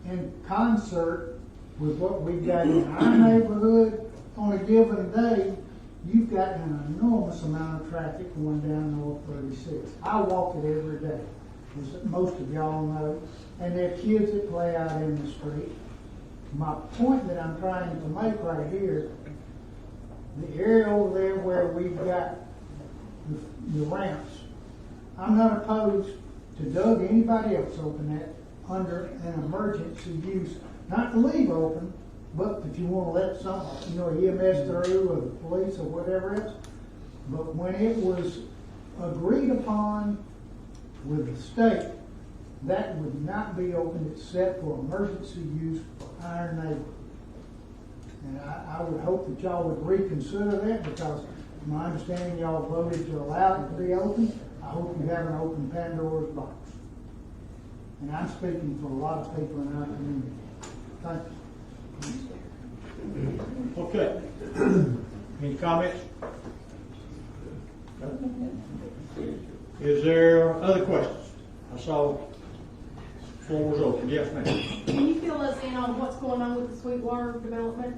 in concert with what we've got in our neighborhood on a given day, you've got an enormous amount of traffic going down North 36. I walk it every day, as most of y'all know, and there are kids that play out in the street. My point that I'm trying to make right here, the area over there where we've got the ramps, I'm not opposed to Doug, anybody else open that under an emergency use. Not to leave open, but if you want to let some, EMS through or the police or whatever else. But when it was agreed upon with the state, that would not be open except for emergency use for our neighborhood. And I would hope that y'all would reconsider that, because my understanding y'all voted to allow it to be open. I hope you haven't opened Pandora's box. And I'm speaking for a lot of people in our community. Thank you. Okay. Any comments? Is there other questions? I saw floor was open. Yes, ma'am. Can you fill us in on what's going on with the Sweetwater development?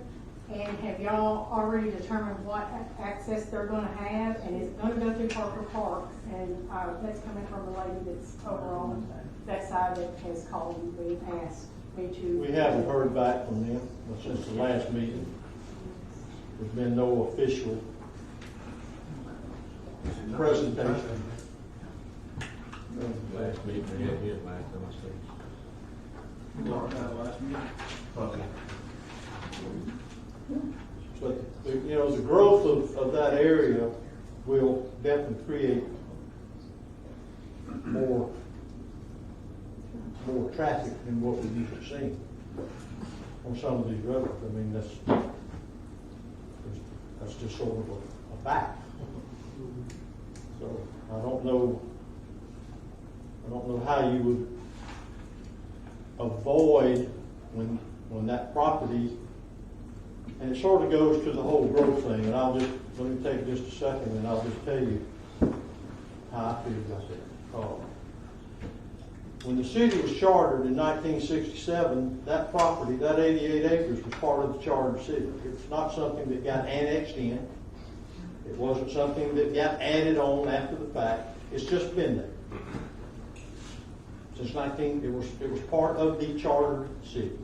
And have y'all already determined what access they're going to have? And is it going to go through Parker Park? And that's coming from the lady that's over on that side that has called me and asked me to. We haven't heard back from them since the last meeting. There's been no official presentation. Last meeting, we had his last time I spoke. Okay. But, the growth of that area will definitely create more traffic than what we used to see on some of these roads. I mean, that's just sort of a fact. So I don't know how you would avoid when that property And it sort of goes to the whole growth thing, and let me take just a second and I'll just tell you how I feel about that. When the city was chartered in 1967, that property, that 88 acres, was part of the charter city. It's not something that got annexed in. It wasn't something that got added on after the fact. It's just been there. Since it was part of the charter city.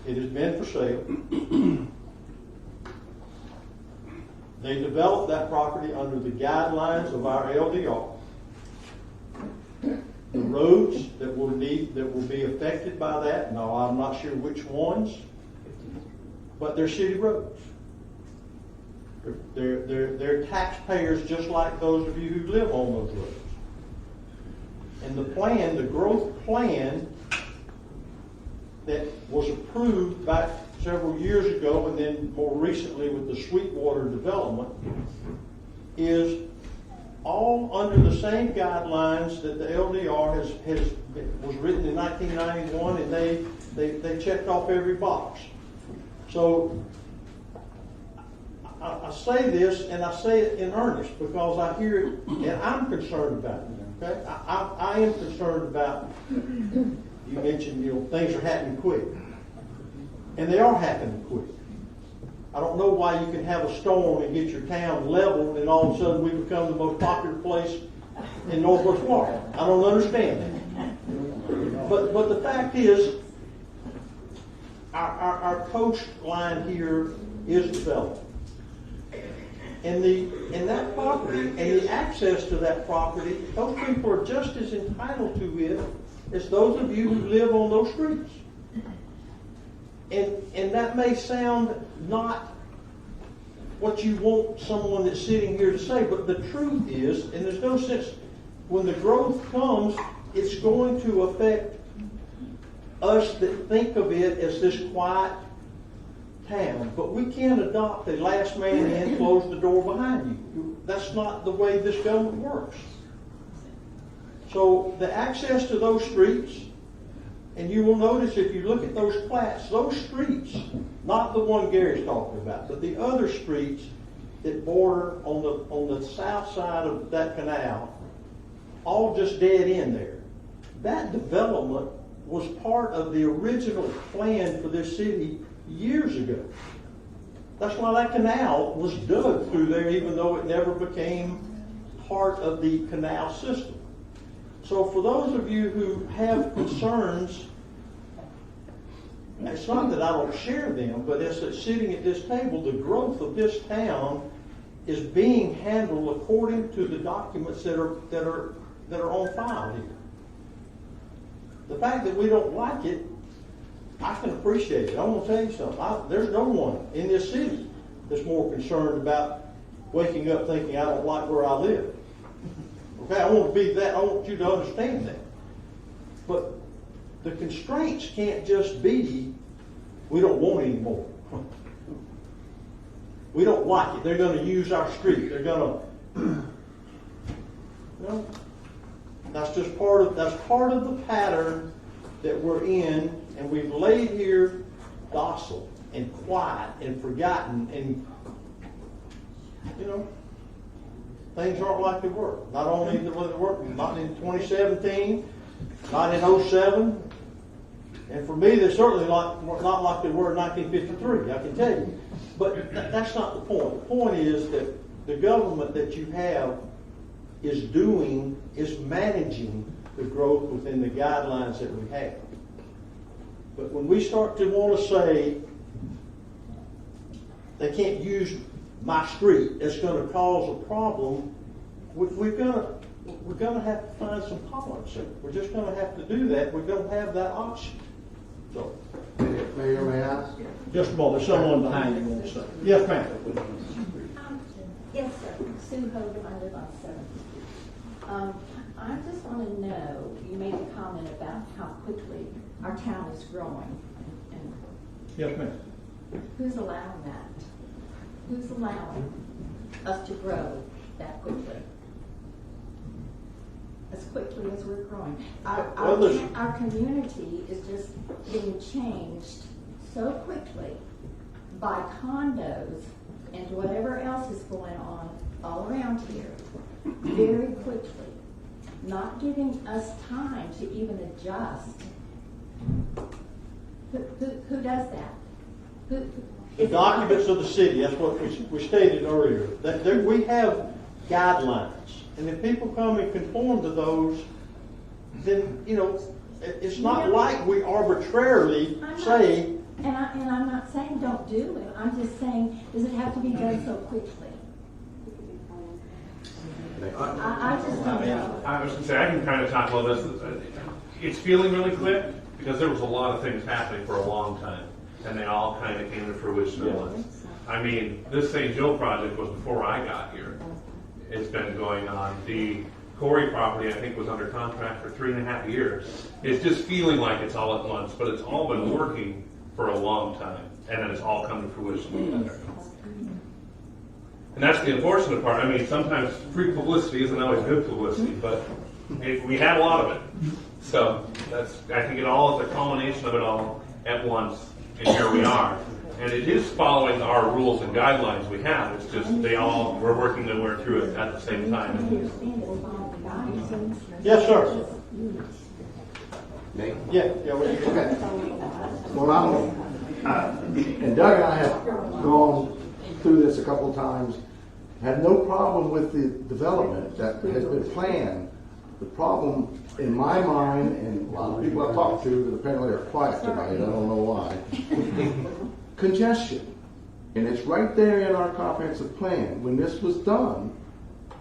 It has been for sale. They developed that property under the guidelines of our LDR. The roads that will be affected by that, no, I'm not sure which ones, but they're city roads. They're taxpayers just like those of you who live on those roads. And the growth plan that was approved back several years ago and then more recently with the Sweetwater development is all under the same guidelines that the LDR was written in 1991, and they checked off every box. So I say this, and I say it in earnest because I hear it, and I'm concerned about it. Okay, I am concerned about. You mentioned things are happening quick, and they are happening quick. I don't know why you can have a storm and get your town leveled and all of a sudden we become the most popular place in Northwest Florida. I don't understand that. But the fact is, our coastline here is developed. And that property and the access to that property, those people are just as entitled to it as those of you who live on those streets. And that may sound not what you want someone that's sitting here to say, but the truth is, and there's no sense, when the growth comes, it's going to affect us that think of it as this quiet town. But we can't adopt a last man in, close the door behind you. That's not the way this government works. So the access to those streets, and you will notice if you look at those plats, those streets, not the one Gary's talking about, but the other streets that border on the south side of that canal, all just dead end there. That development was part of the original plan for this city years ago. That's why that canal was dug through there, even though it never became part of the canal system. So for those of you who have concerns, it's not that I don't share them, but it's that sitting at this table, the growth of this town is being handled according to the documents that are on file here. The fact that we don't like it, I can appreciate it. I want to tell you something. There's no one in this city that's more concerned about waking up thinking I don't like where I live. Okay, I want you to understand that. But the constraints can't just be, we don't want any more. We don't like it. They're going to use our street. They're going to, that's part of the pattern that we're in, and we've laid here docile and quiet and forgotten, and things aren't like they were. Not only the way they were, not in 2017, not in 07, and for me, they're certainly not like they were in 1953, I can tell you. But that's not the point. The point is that the government that you have is managing the growth within the guidelines that we have. But when we start to want to say they can't use my street, it's going to cause a problem, we're going to have to find some tolerance. We're just going to have to do that. We don't have that option. So, Mayor, may I ask? Just a moment. There's someone behind you want to say. Yes, ma'am. Yes, sir. Sue Hogan, I live on 7th. I just want to know, you made a comment about how quickly our town is growing. And Yes, ma'am. who's allowing that? Who's allowing us to grow that quickly? As quickly as we're growing. Our community is just being changed so quickly by condos and whatever else is going on all around here very quickly, not giving us time to even adjust. Who does that? The documents of the city, that's what we stated earlier, that we have guidelines. And if people come and conform to those, then, it's not like we arbitrarily say. And I'm not saying don't do it. I'm just saying, does it have to be done so quickly? I just don't know. I was going to say, I can kind of talk about this. It's feeling really quick because there was a lot of things happening for a long time, and they all kind of came to fruition at once. I mean, this St. Joe project was before I got here. It's been going on. The Corey property, I think, was under contract for 3.5 years. It's just feeling like it's all at once, but it's all been working for a long time, and then it's all come to fruition. And that's the unfortunate part. I mean, sometimes free publicity isn't always good publicity, but we had a lot of it. So I think it all is a culmination of it all at once, and here we are. And it is following our rules and guidelines we have. It's just we're working their way through it at the same time. Yes, sir. Me? Yeah, what you got? Well, and Doug and I have gone through this a couple of times, had no problem with the development that has been planned. The problem in my mind, and a lot of people I've talked to that apparently are quiet tonight, I don't know why, congestion. And it's right there in our comprehensive plan. When this was done,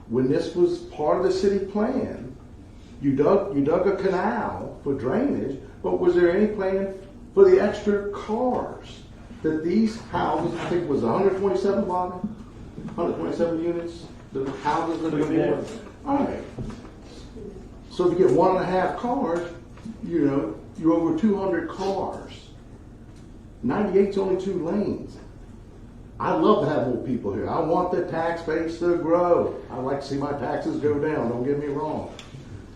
when this was part of the city plan, you dug a canal for drainage, but was there any plan for the extra cars that these houses, I think it was 127, Bobby? 127 units, the houses that are going to be there? All right. So if you get 1.5 cars, you're over 200 cars. 98's only 2 lanes. I'd love to have more people here. I want the tax base to grow. I'd like to see my taxes go down, don't get me wrong.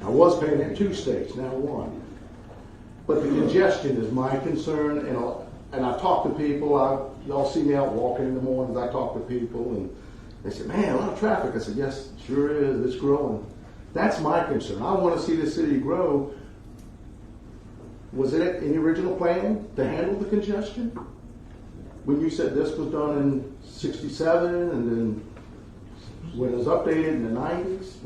I was paying in 2 states, now 1. But the congestion is my concern, and I talk to people. Y'all see me out walking in the mornings. I talk to people, and they say, "Man, a lot of traffic." I said, "Yes, sure is. It's growing." That's my concern. I want to see the city grow. Was it in the original plan to handle the congestion? When you said this was done in '67, and then when it was updated in the '90s,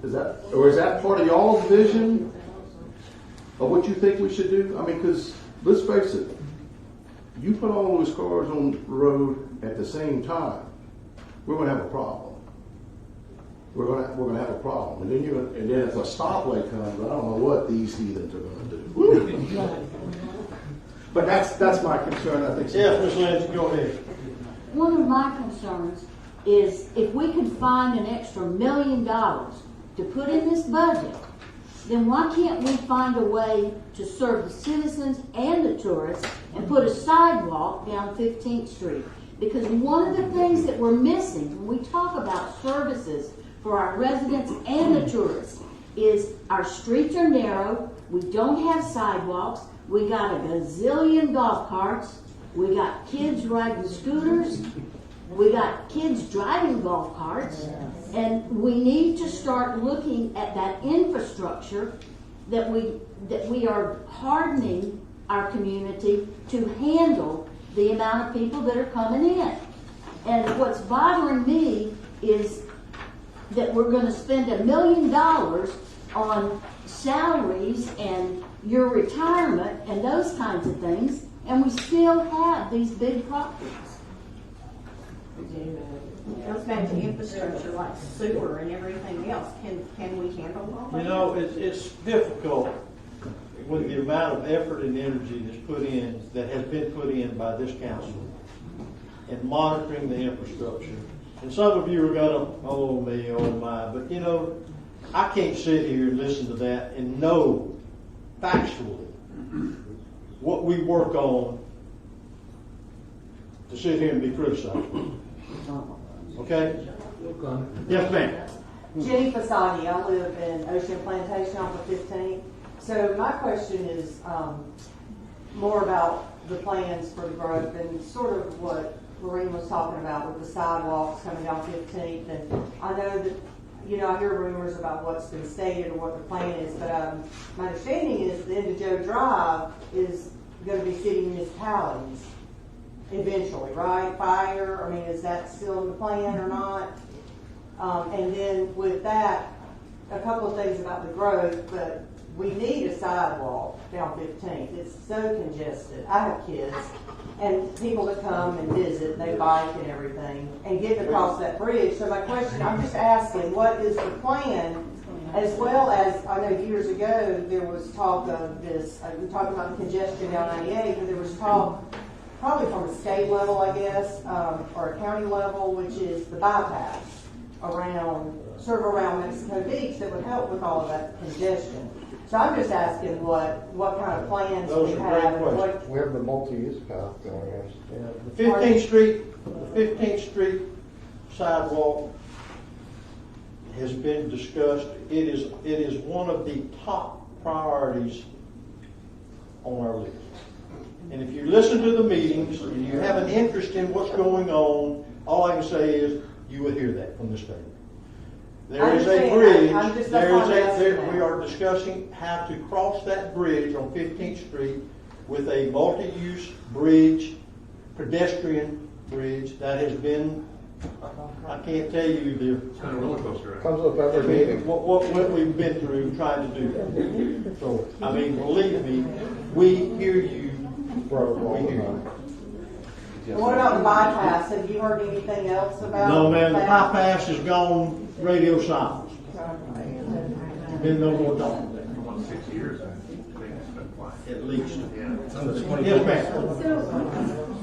is that part of y'all's vision of what you think we should do? I mean, because let's face it, you put all those cars on the road at the same time, we're going to have a problem. We're going to have a problem, and then if a stoplight comes, I don't know what these heathens are going to do. But that's my concern. I think. Yes, Ms. Lindsay, go ahead. One of my concerns is if we could find an extra $1 million to put in this budget, then why can't we find a way to serve the citizens and the tourists and put a sidewalk down 15th Street? Because one of the things that we're missing when we talk about services for our residents and the tourists is our streets are narrow, we don't have sidewalks, we got a gazillion golf carts, we got kids riding scooters, we got kids driving golf carts, and we need to start looking at that infrastructure that we are hardening our community to handle the amount of people that are coming in. And what's bothering me is that we're going to spend $1 million on salaries and your retirement and those kinds of things, and we still have these big properties. It goes back to infrastructure like sewer and everything else. Can we handle all that? It's difficult with the amount of effort and energy that has been put in by this council in monitoring the infrastructure. And some of you are gonna, oh me, oh my, but I can't sit here and listen to that and know factually what we work on to sit here and be criticized. Okay? Yes, ma'am. Jenny Fasani, I live in Ocean Plantation off of 15. So my question is more about the plans for the growth and sort of what Lorraine was talking about with the sidewalks coming down 15th. And I know that, you know, I hear rumors about what's been stated or what the plan is, but my understanding is the end of Joe Drive is going to be city municipalities eventually, right? Fire, I mean, is that still in the plan or not? And then with that, a couple of things about the growth, but we need a sidewalk down 15th. It's so congested. I have kids and people that come and visit, and they bike and everything, and get across that bridge. So my question, I'm just asking, what is the plan? As well as, I know years ago, there was talk of this, we talked about the congestion down 98, but there was talk, probably from a state level, I guess, or a county level, which is the bypass around, sort of around Mexico Beach that would help with all of that congestion. So I'm just asking what kind of plans Those we are great have. And questions. We have the multi-use path there, yes. The 15th Street sidewalk has been discussed. It is one of the top priorities on our list. And if you listen to the meetings and you have an interest in what's going on, all I can say is you will hear that from the state. There is a bridge. We are discussing how to cross that bridge on 15th Street with a multi-use bridge, pedestrian bridge that has been, I can't tell you It's kind of a roller coaster. Comes up every meeting. what we've been through trying to do that. So, I mean, believe me, we hear you. We hear you. what about the bypass? Have you heard anything else about No, man, the that? bypass has gone radio silence. Been no more talk about that. For 6 years, I think it's been flying. At least. Yeah. Yes, ma'am.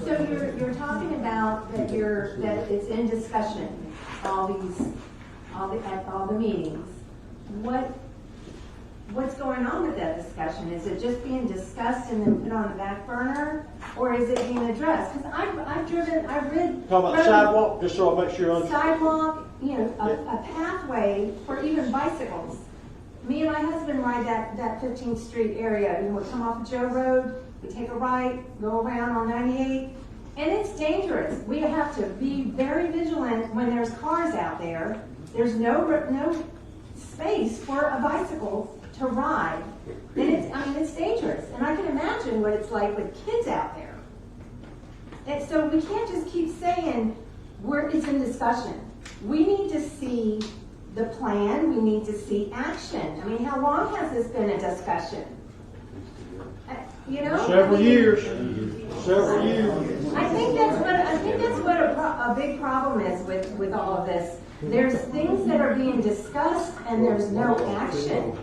So you're talking about that that it's in discussion, at all the meetings. What's going on with that discussion? Is it just being discussed and then put on the back burner, or is it being addressed? Because I've read. Talk about sidewalk, just so I make sure. Sidewalk, you know, a pathway for even bicycles. Me and my husband ride that 15th Street area. You know, we come off of Joe Road, we take a right, go around on 98, and it's dangerous. We have to be very vigilant when there's cars out there. There's no space for a bicycle to ride. And it's dangerous. And I can imagine what it's like with kids out there. And so we can't just keep saying it's in discussion. We need to see the plan. We need to see action. I mean, how long has this been a discussion? You know? Several years. Several years. I think that's what a big problem is with all of this. There's things that are being discussed and there's no action.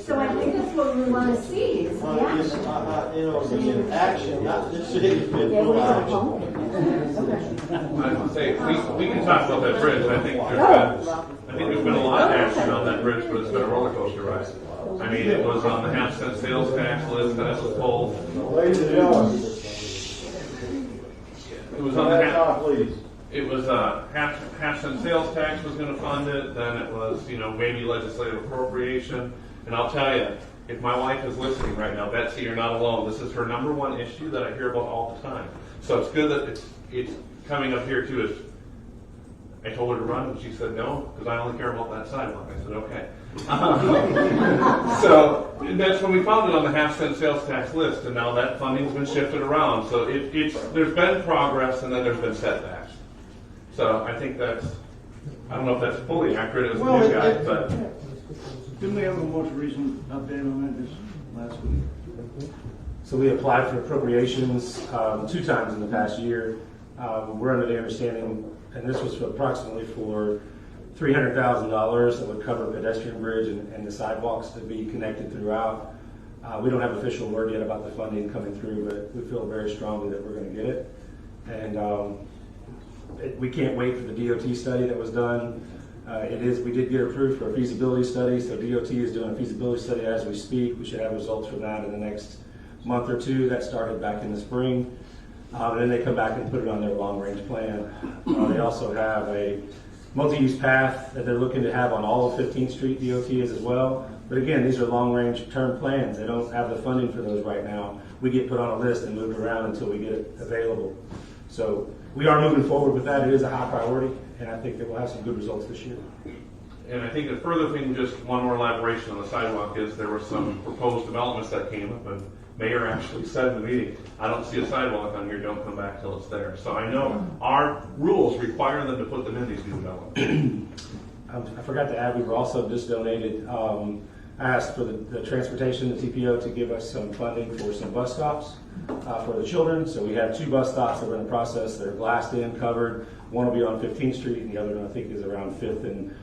So I think that's what we want to see is the action. You know, the action, not the city's been no action. I would say, we can talk about that bridge. I think there's been a lot of action on that bridge, but it's been a roller coaster ride. I mean, it was on the half-cent sales tax list, and it was pulled. It was on the half-cent sales tax was going to fund it. Then it was, maybe legislative appropriation. And I'll tell you, if my wife is listening right now, Betsy, you're not alone. This is her number one issue that I hear about all the time. So it's good that it's coming up here too. I told her to run, and she said no, because I only care about that sidewalk. I said okay. So that's when we found it on the half-cent sales tax list, and now that funding's been shifted around. So there's been progress, and then there's been setbacks. So I think I don't know if that's fully accurate as a new guy, but. Didn't we have the most recent update on that this last week? So we applied for appropriations 2 times in the past year. We're under the understanding, and this was approximately for $300,000 that would cover pedestrian bridge and the sidewalks to be connected throughout. We don't have official word yet about the funding coming through, but we feel very strongly that we're going to get it. And we can't wait for the DOT study that was done. We did get approved for a feasibility study, so DOT is doing a feasibility study as we speak. We should have results from that in the next month or 2. That started back in the spring. And then they come back and put it on their long-range plan. They also have a multi-use path that they're looking to have on all of 15th Street. DOT is as well. But again, these are long-range term plans. They don't have the funding for those right now. We get put on a list and moved around until we get it available. So we are moving forward with that. It is a high priority, and I think that we'll have some good results this year. And I think a further thing, just one more elaboration on the sidewalk, is there were some proposed developments that came up, and Mayor actually said in the meeting, I don't see a sidewalk on here, don't come back till it's there. So I know our rules require them to put them in these new developments. I forgot to add, we were also just donated, I asked for the transportation, the TPO, to give us some funding for some bus stops for the children. So we have 2 bus stops that we're in the process. They're glassed in, covered. One will be on 15th Street, and the other one I think is around 5th and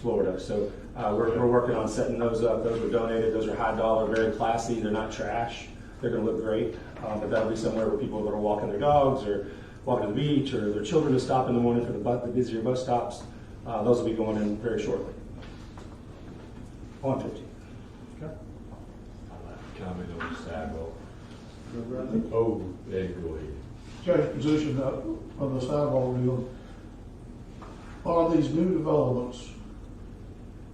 Florida. So we're working on setting those up. Those were donated. Those are high dollar, very classy. They're not trash. They're going to look great. But that'll be somewhere where people are going to walk their dogs or walk to the beach, or their children to stop in the morning for the busier bus stops. Those will be going in very shortly. On 15. I'd like to comment on the sidewalk. Oh, there, go ahead. Change position of the sidewalk deal. Are these new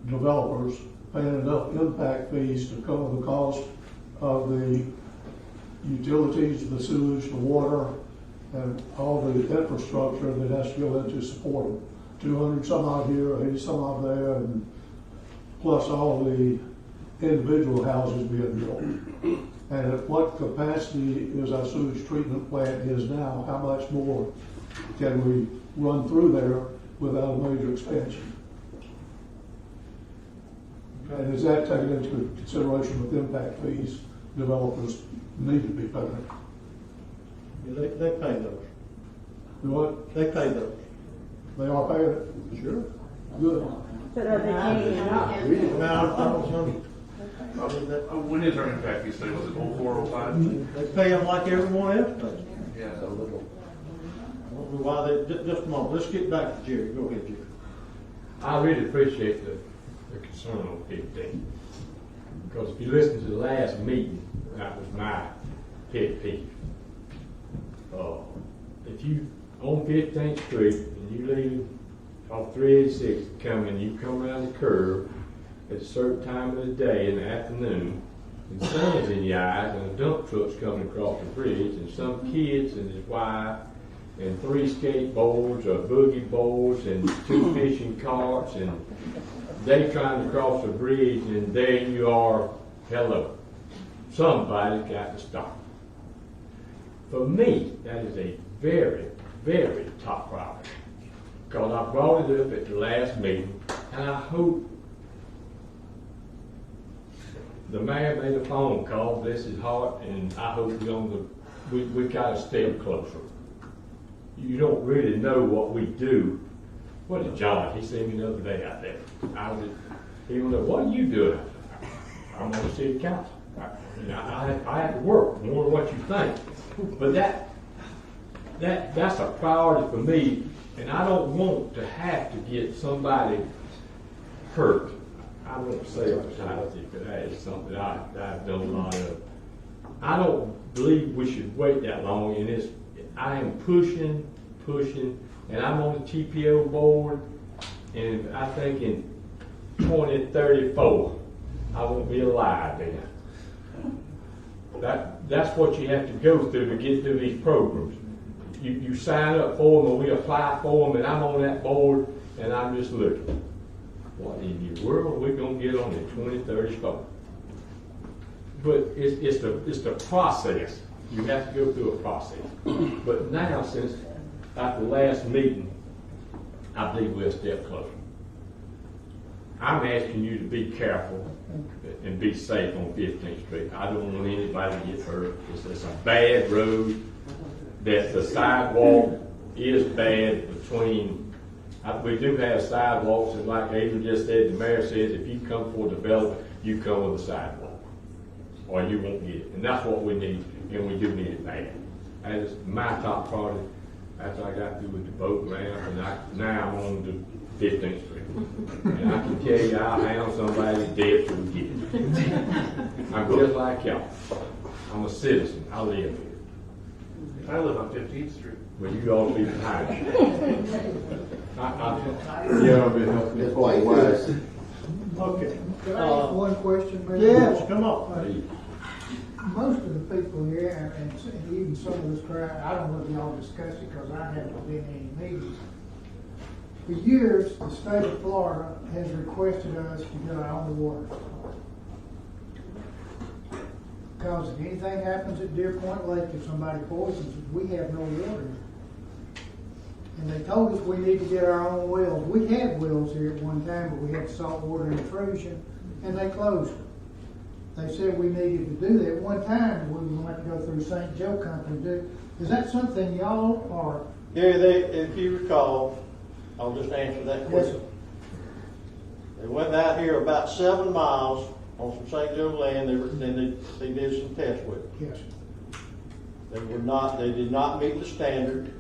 developers paying enough impact fees to cover the cost of the utilities, the sewage, the water, and all the infrastructure that has to go into support them? 200 some odd here, 80 some odd there, and plus all the individual houses being built. And at what capacity is our sewage treatment plant is now? How much more can we run through there without a major expansion? And is that taken into consideration with impact fees developers need to be paying? They pay those. You what? They pay those. They are paying it? Sure. Good. But are they paying enough? When is our impact fee study? Was it 04, 05? They pay them like everyone else does. Yeah. I don't know why just a moment. Let's get back to Jerry. Go ahead, Jerry. I really appreciate the concern on 15. Because if you listen to the last meeting, that was my pet peeve. If you on 15th Street and you leave off 386 you come around the curve at a certain time of the day in the afternoon, and the sun's in your eyes, and a dump truck's coming across the bridge, and some kids and his wife, and 3 skateboards or boogie boards, and 2 fishing carts, and they trying to cross the bridge, and there you are, hello. Somebody's got to stop. For me, that is a very, very top priority. Because I brought it up at the last meeting, and I hope the mayor made a phone call, bless his heart, and I hope we got to step closer. You don't really know what we do. What did John? He seen me the other day out there. He was like, "What are you doing?" I'm on the city council. I have to work more than what you think. But that's a priority for me, and I don't want to have to get somebody hurt. I won't say fatality, but that is something I've done a lot of. I don't believe we should wait that long, and I am pushing, and I'm on the TPO board, and I think in 2034, I won't be alive then. That's what you have to go through to get through these programs. You sign up for them, or we apply for them, and I'm on that board, and I'm just looking. What in the world are we going to get on in 2034? But it's the process. You have to go through a process. But now, since at the last meeting, I believe we're a step closer. I'm asking you to be careful and be safe on 15th Street. I don't want anybody to get hurt. It's a bad road. That the sidewalk is bad between. We do have sidewalks, and like Adrian just said, the mayor says if you come for development, you come with a sidewalk, or you won't get it. And that's what we need, and we do need it bad. That is my top priority. After I got through with the boat ramp, and now I'm on the 15th Street. And I can tell you, I'll hound somebody dead till we get it. I'm just like y'all. I'm a citizen. I live here. I live on 15th Street. Well, you ought to be behind me. Yeah, I've been helping Ms. for a White, while. Okay. Can I ask one question, Mayor? Yes, come on. Most of the people here, and even some of this crowd, I don't know if y'all discussed it because I haven't been in any meetings. For years, the state of Florida has requested us to get our own water. Because if anything happens at Deer Point Lake, if somebody poisons it, we have no water. And they told us we need to get our own wells. We had wells here at one time, but we had saltwater intrusion, and they closed them. They said we needed to do that. One time, we were going to have to go through St. Joe Company to do. Is that something y'all are? Gary, if you recall, I'll just answer that question. They went out here about 7 miles on some St. Joe land. They did some tests with it. Yes. They did not meet the standard.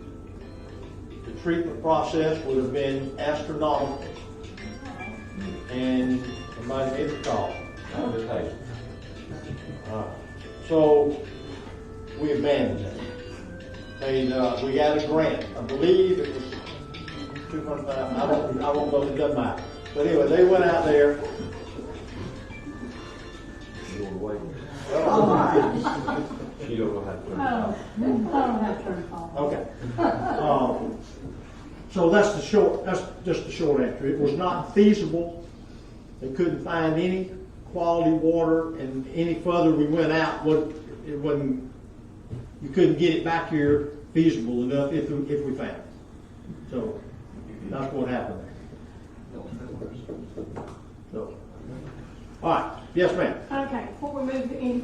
The treatment process would have been astronomical. And somebody made the call. So we abandoned it. We got a grant. I believe it was $200,000. I don't know. It doesn't matter. But anyway, they went out there. You don't know how to I don't have to turn it off. Okay. So that's just the short answer. It was not feasible. They couldn't find any quality water, and any further we went out, it wasn't. You couldn't get it back here feasible enough if we found it. So that's what happened there. So, all right. Yes, ma'am. Okay, before we move any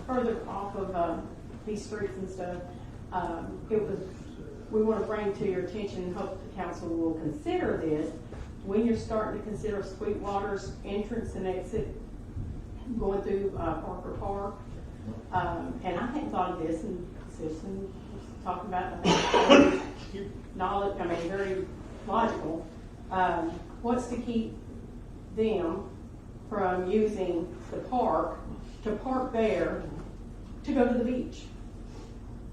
further off of these streets and stuff, we want to bring to your attention and hope the council will consider this when you're starting to consider Sweetwater's entrance and exit going through Parker Park. And I hadn't thought of this, and Citizen was talking about knowledge, very logical. What's to keep them from using the park to park there to go to the beach,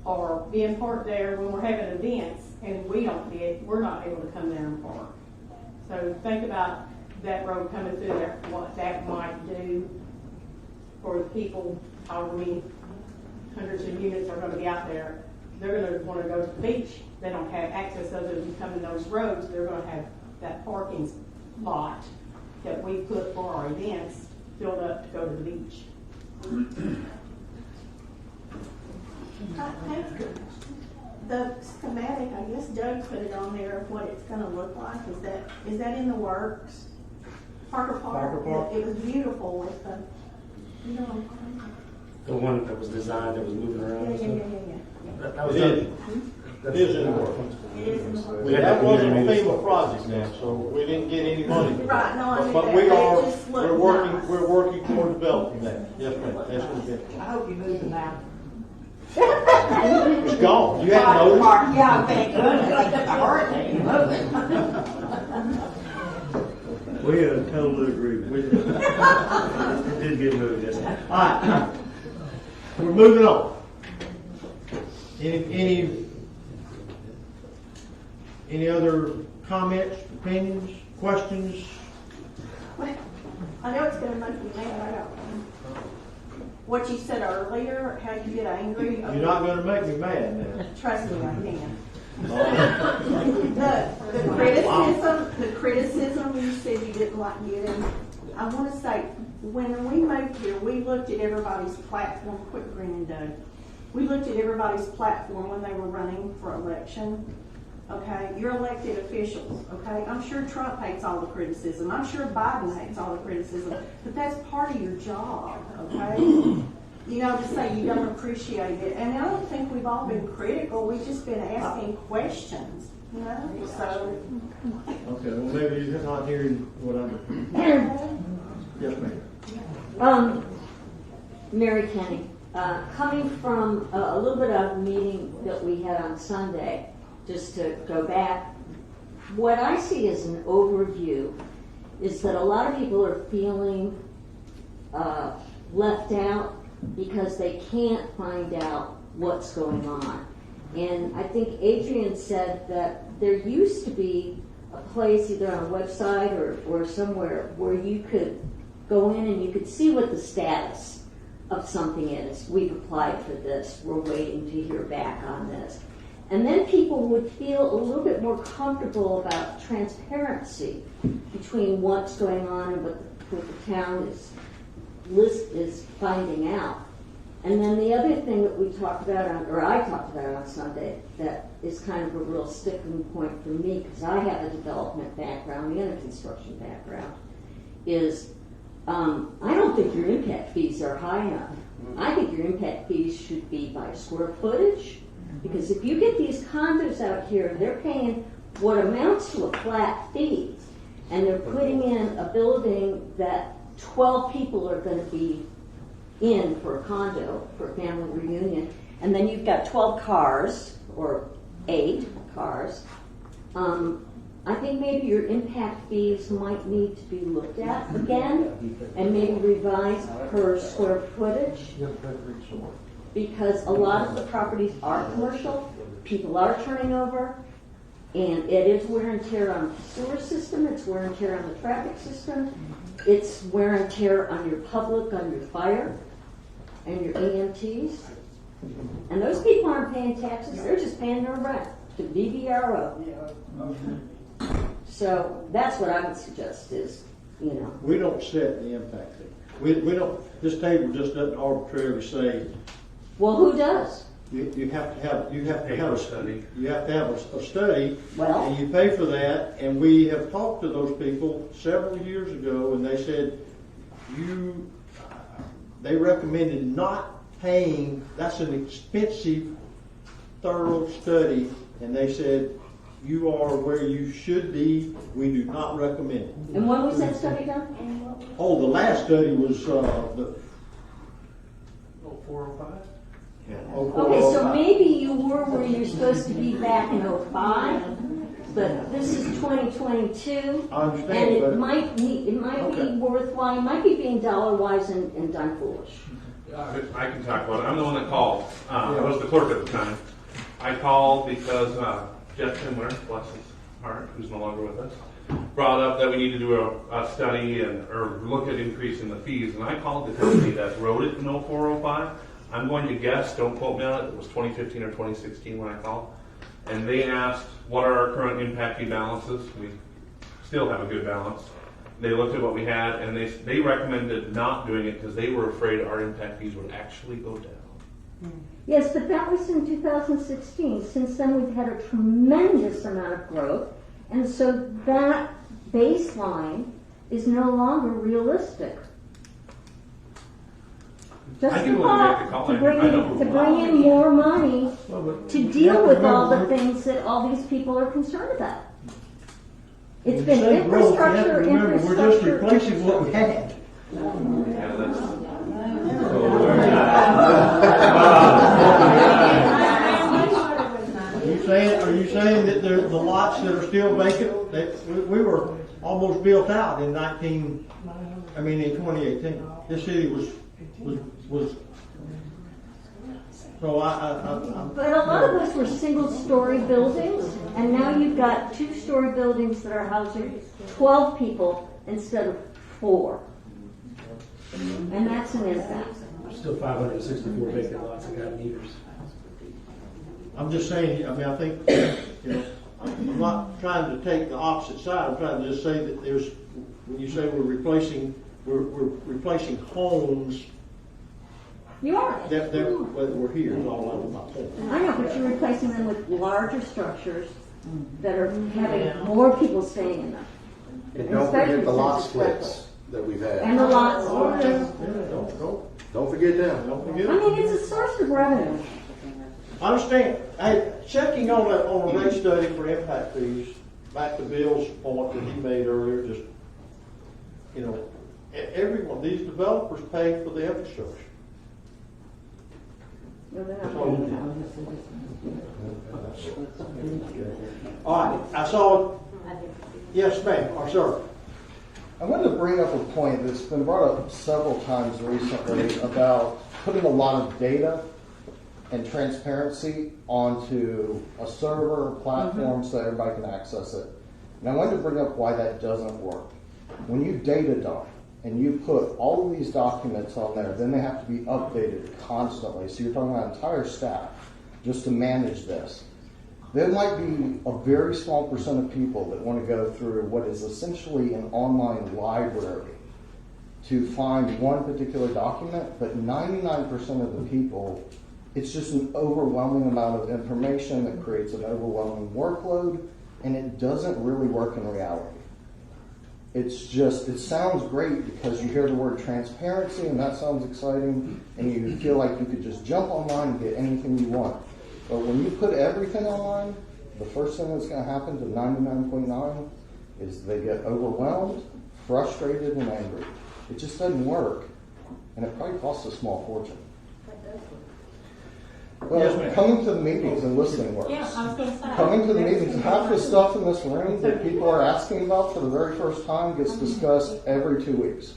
or being parked there when we're having events and we're not able to come there and park. So think about that road coming through there, what that might do for the people, however many hundreds of units are going to be out there. They're going to want to go to the beach. They don't have access other than coming those roads. They're going to have that parking lot that we put for our events filled up to go to the beach. The schematic, I guess Doug put it on there of what it's gonna look like. Is that in the works? Parker Park? It was beautiful with the, you know what I'm talking about? The one that was designed that was moving around. Yeah. That was It done. It is in the works. It is in the works. We had That that wasn't a community meeting. FEMA project now, so we didn't get any money. Right, no, I knew But that, we but it are, just looked nice. we're working toward developing that. Yes, ma'am. That's what it is. I hope you move them out. It's gone. You hadn't noticed? Yeah, thank goodness. Like the hurricane, you move it. We had a total agreement. It did get moved, yes. All right. We're moving on. Any other comments, opinions, questions? I know it's gonna make me mad, I got one. What you said earlier, how you get angry. You're not going to make me mad now. Trust me, I can. The criticism you said you didn't like getting, I want to say, when we moved here, we looked at everybody's platform, quit grinning, Doug. We looked at everybody's platform when they were running for election. Okay, you're elected officials, okay? I'm sure Trump hates all the criticism. I'm sure Biden hates all the criticism, but that's part of your job, okay? You know, to say you don't appreciate it. And I don't think we've all been critical. We've just been asking questions, you know? So. Okay, well, maybe you're not hearing what I'm hearing. Yes, ma'am. Mary Kenny, coming from a little bit of a meeting that we had on Sunday, just to go back, what I see as an overview is that a lot of people are feeling left out because they can't find out what's going on. And I think Adrian said that there used to be place, either on a website or somewhere, where you could go in and you could see what the status of something is. We've applied for this, we're waiting to hear back on this. And then people would feel a little bit more comfortable about transparency between what's going on and what the town is finding out. And then the other thing that we talked about, I talked about on Sunday, that is kind of a real sticking point for me, because I have a development background and a construction background, is I don't think your impact fees are high enough. I think your impact fees should be by square footage, because if you get these condos out here, they're paying what amounts to a flat fee, and they're putting in a building that 12 people are going to be in for a condo, for a family reunion, and then you've got 12 cars, or 8 cars. I think maybe your impact fees might need to be looked at again, and maybe revised per square footage, because a lot of the properties are commercial, people are turning over, and it is wear and tear on the sewer system, it's wear and tear on the traffic system, it's wear and tear on your public, on your fire, and your EMTs. And those people aren't paying taxes, they're just paying their rent to BBRO. So that's what I would suggest is, We don't set the impact fee. We don't, this table just doesn't arbitrarily say. Well, who does? You have to have a study. You have to have a study, Well, and you pay for that. And we have talked to those people several years ago, and they said they recommended not paying. That's an expensive, thorough study, and they said you are where you should be. We do not recommend it. And when was that study done? Oh, the last study was the 405? Yeah. Okay, so maybe you were where you're supposed to be back in 05, but this is 2022. I understand, and it but- might be worthwhile. You might be being dollar wise and done foolish. I can talk about it. I'm the one that called. I was the clerk at the time. I called because Jeff Timler, bless his heart, who's no longer with us, brought up that we need to do a study or look at increasing the fees. And I called the company that wrote it in 0405. I'm going to guess, don't quote me on it, it was 2015 or 2016 when I called. And they asked, what are our current impact fee balances? We still have a good balance. They looked at what we had, and they recommended not doing it because they were afraid our impact fees would actually go down. Yes, but that was in 2016. Since then, we've had a tremendous amount of growth, and so that baseline is no longer realistic. Just I do to want to make the call. to bring in more money to deal with all the things that all these people are concerned about. It's been infrastructure. We're just replacing what we had. Are you saying that the lots that are still vacant, we were almost built out in 2018. This city was so But a lot of those were single-story buildings, and now you've got 2-story buildings that are housing 12 people instead of 4. And that's an impact. Still 564 vacant lots that got meters. I'm just saying, I think, I'm not trying to take the opposite side. I'm trying to just say that when you say we're replacing homes. You are. We're here is all I'm about saying. I know, but you're replacing them with larger structures that are having more people staying in them. And don't forget the lot splits that we've had. And the lots. Don't forget them. Don't forget. I mean, it's a source of revenue. I understand. Hey, checking on a rate study for impact fees, back to Bill's point that he made earlier, just, everyone, these developers pay for the infrastructure. All right, I saw, yes ma'am, or sir. I wanted to bring up a point that's been brought up several times recently about putting a lot of data and transparency onto a server or platform so everybody can access it. And I wanted to bring up why that doesn't work. When you data dump and you put all of these documents on there, then they have to be updated constantly. So you're talking about entire staff just to manage this. There might be a very small percent of people that want to go through what is essentially an online library to find one particular document, but 99% of the people, it's just an overwhelming amount of information that creates an overwhelming workload, and it doesn't really work in reality. It's just, it sounds great because you hear the word transparency and that sounds exciting, and you feel like you could just jump online and get anything you want. But when you put everything online, the first thing that's going to happen to 99.9 is they get overwhelmed, frustrated, and angry. It just doesn't work, and it probably costs a small fortune. Well, Yes, ma'am. coming to the meetings and listening works. Yeah, I was gonna say. Coming to the meetings, half the stuff in this room that people are asking about for the very first time gets discussed every 2 weeks.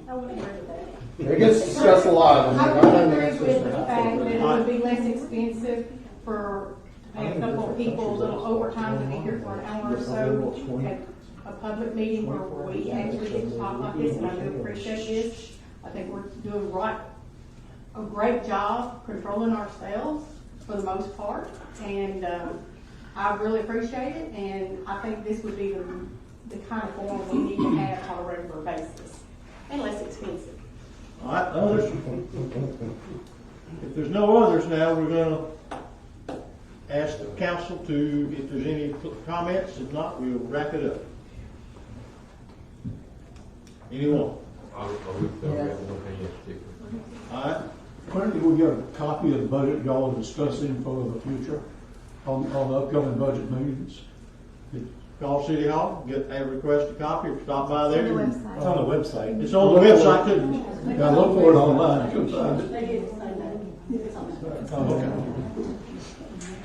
I would agree with that. It gets discussed a lot. I would agree with the fact that it would be less expensive for to pay a couple of people a little overtime to be here for an hour or so at a public meeting where we actually get to talk like this, and I do appreciate this. I think we're doing a great job controlling ourselves for the most part, and I really appreciate it, and I think this would be the kind of forum we need to have on a regular basis, and less expensive. All right, others? If there's no others now, we're gonna ask the council to, if there's any comments. If not, we'll wrap it up. Anyone? All right. When do we get a copy of the budget y'all are discussing for the future on the upcoming budget meetings? Call City Hall, request a copy, or stop by there. It's on the website. It's on the website too. Yeah, look for it online. I couldn't find it. Okay.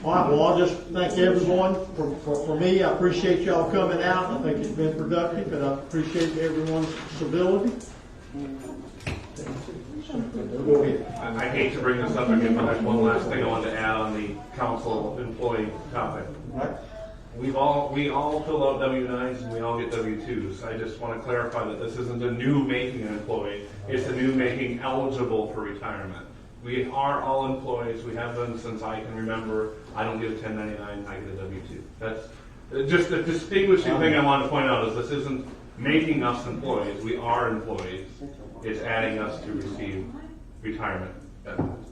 All right, well, I'll just thank everyone. For me, I appreciate y'all coming out. I think it's been productive, and I appreciate everyone's civility. Go ahead. I hate to bring this up again, but there's one last thing I wanted to add on the council employee topic. Right. We all fill out W-9s and we all get W-2s. I just want to clarify that this isn't a new making an employee. It's a new making eligible for retirement. We are all employees. We have been since I can remember. I don't get a 1099, I get a W-2. That's just the distinguishing thing I want to point out is this isn't making us employees. We are employees. It's adding us to receive retirement benefits.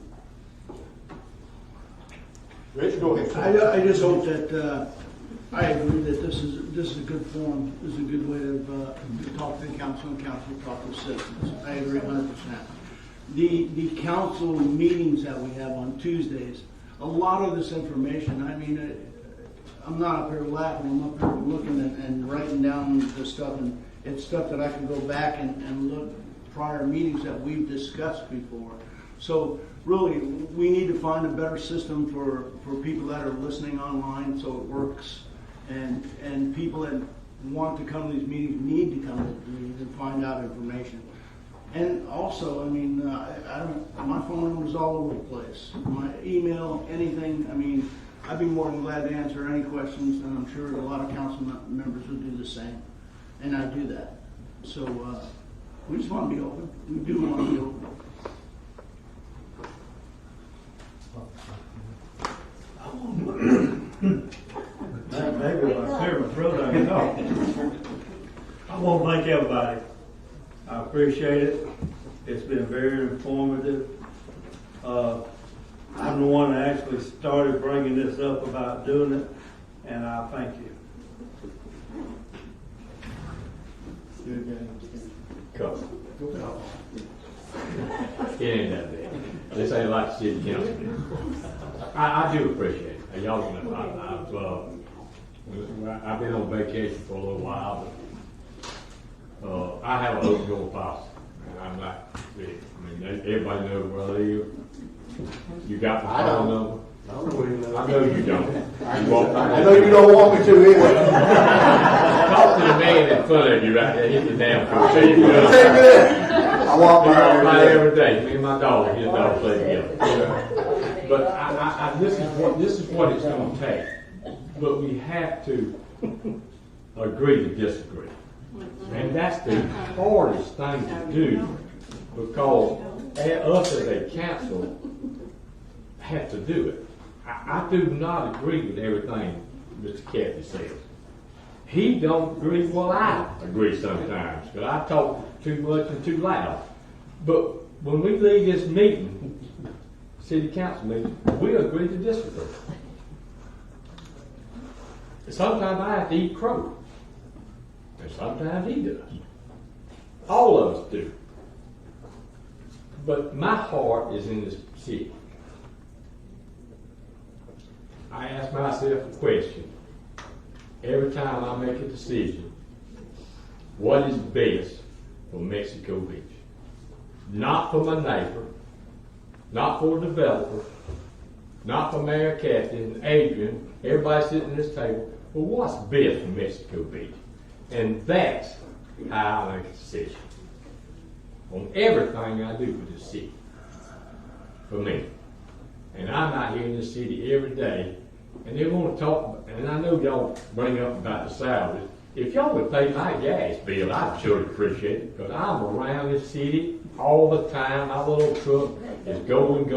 Rich, go ahead. I just hope that, I agree that this is a good forum, this is a good way to talk to the council and council to talk to the citizens. I agree 100%. The council meetings that we have on Tuesdays, a lot of this information, I mean, I'm not up here laughing, I'm up here looking and writing down the stuff, and it's stuff that I can go back and look prior meetings that we've discussed before. So really, we need to find a better system for people that are listening online so it works. And people that want to come to these meetings need to come to these meetings and find out information. And also, I mean, my phone number is all over the place. My email, anything, I mean, I'd be more than glad to answer any questions, and I'm sure a lot of council members would do the same. And I do that. So we just want to be open. We do want to be open. Maybe if I clear my throat, I can talk. I want to thank everybody. I appreciate it. It's been very informative. I'm the one that actually started bringing this up about doing it, and I thank you. It ain't that big. This ain't like city council. I do appreciate it. Y'all know, I've been on vacation for a little while, but I have an open door policy. I'm not big. I mean, everybody knows where I live. You got the phone number? I know you don't. I know you don't want me to either. Talk to the man in front of you right there. Hit the damn phone. So you know. Take it. I walk by every day. Me and my dog, his dog play together. But this is what it's going to take. But we have to agree to disagree. And that's the hardest thing to do, because us as a council have to do it. I do not agree with everything Mr. Kathy says. He don't agree, well, I agree sometimes, because I talk too much and too loud. But when we leave this meeting, city council meeting, we agree to disagree. Sometimes I have to eat crow, and sometimes he does. All of us do. But my heart is in this city. I ask myself a question every time I make a decision. What is best for Mexico Beach? Not for my neighbor, not for a developer, not for Mayor Kathy and Adrian, everybody sitting at this table. Well, what's best for Mexico Beach? And that's how I make a decision on everything I do for this city, for me. And I'm out here in this city every day, and they want to talk, and I know y'all bring up about the salaries. If y'all would pay my gas bill, I'd sure appreciate it, because I'm around this city all the time. My little truck is going.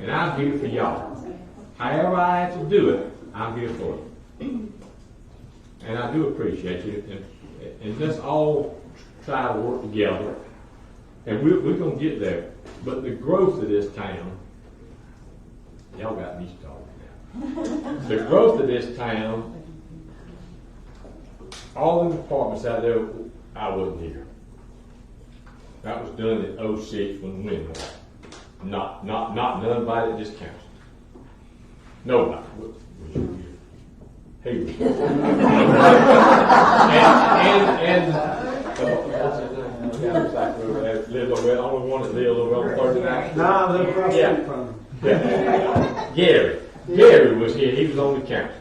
And I'm here for y'all. However I have to do it, I'm here for you. And I do appreciate you. And let's all try to work together. And we're going to get there. But the growth of this town, y'all got me started now. The growth of this town, all the departments out there, I wasn't here. That was done in 06 when the wind was. Not nobody at this council. Nobody. He was here. What's his name? Lived over there, only one that lived over on 39th. No, they're across the street from him. Yeah. Gary was here. He was on the council.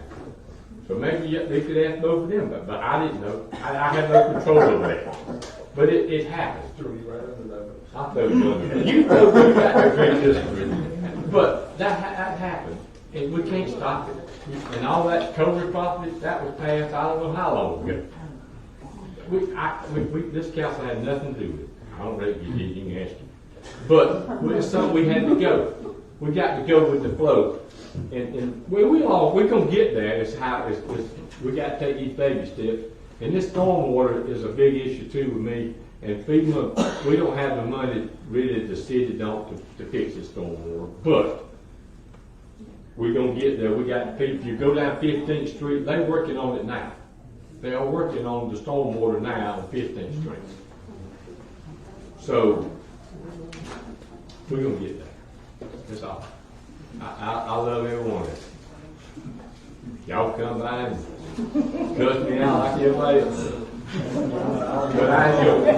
So maybe they could ask both of them, but I didn't know. I had no control over that. But it happened. I thought you got to drink this. But that happened, and we can't stop it. And all that COVID property, that was passed I don't know how long ago. This council had nothing to do with it. I don't know if you did, you can ask him. But it's something we had to go. We got to go with the flow. And we're going to get there. We got to take these baby steps. And this stormwater is a big issue too with me. And FEMA, we don't have the money, really, the city don't, to fix this stormwater. But we're going to get there. We got people, if you go down 15th Street, they're working on it now. They are working on the stormwater now on 15th Street. So, we're going to get there. That's all. I love every one of you. Y'all come by and cuss me out like everybody else. But I enjoy it.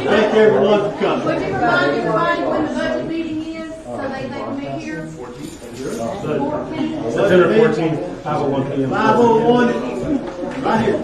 Thank everyone for coming. Would you remind everybody when the budget meeting is, so they can meet here? 14. September 14th, 5:01 p.m. 5:01, right here.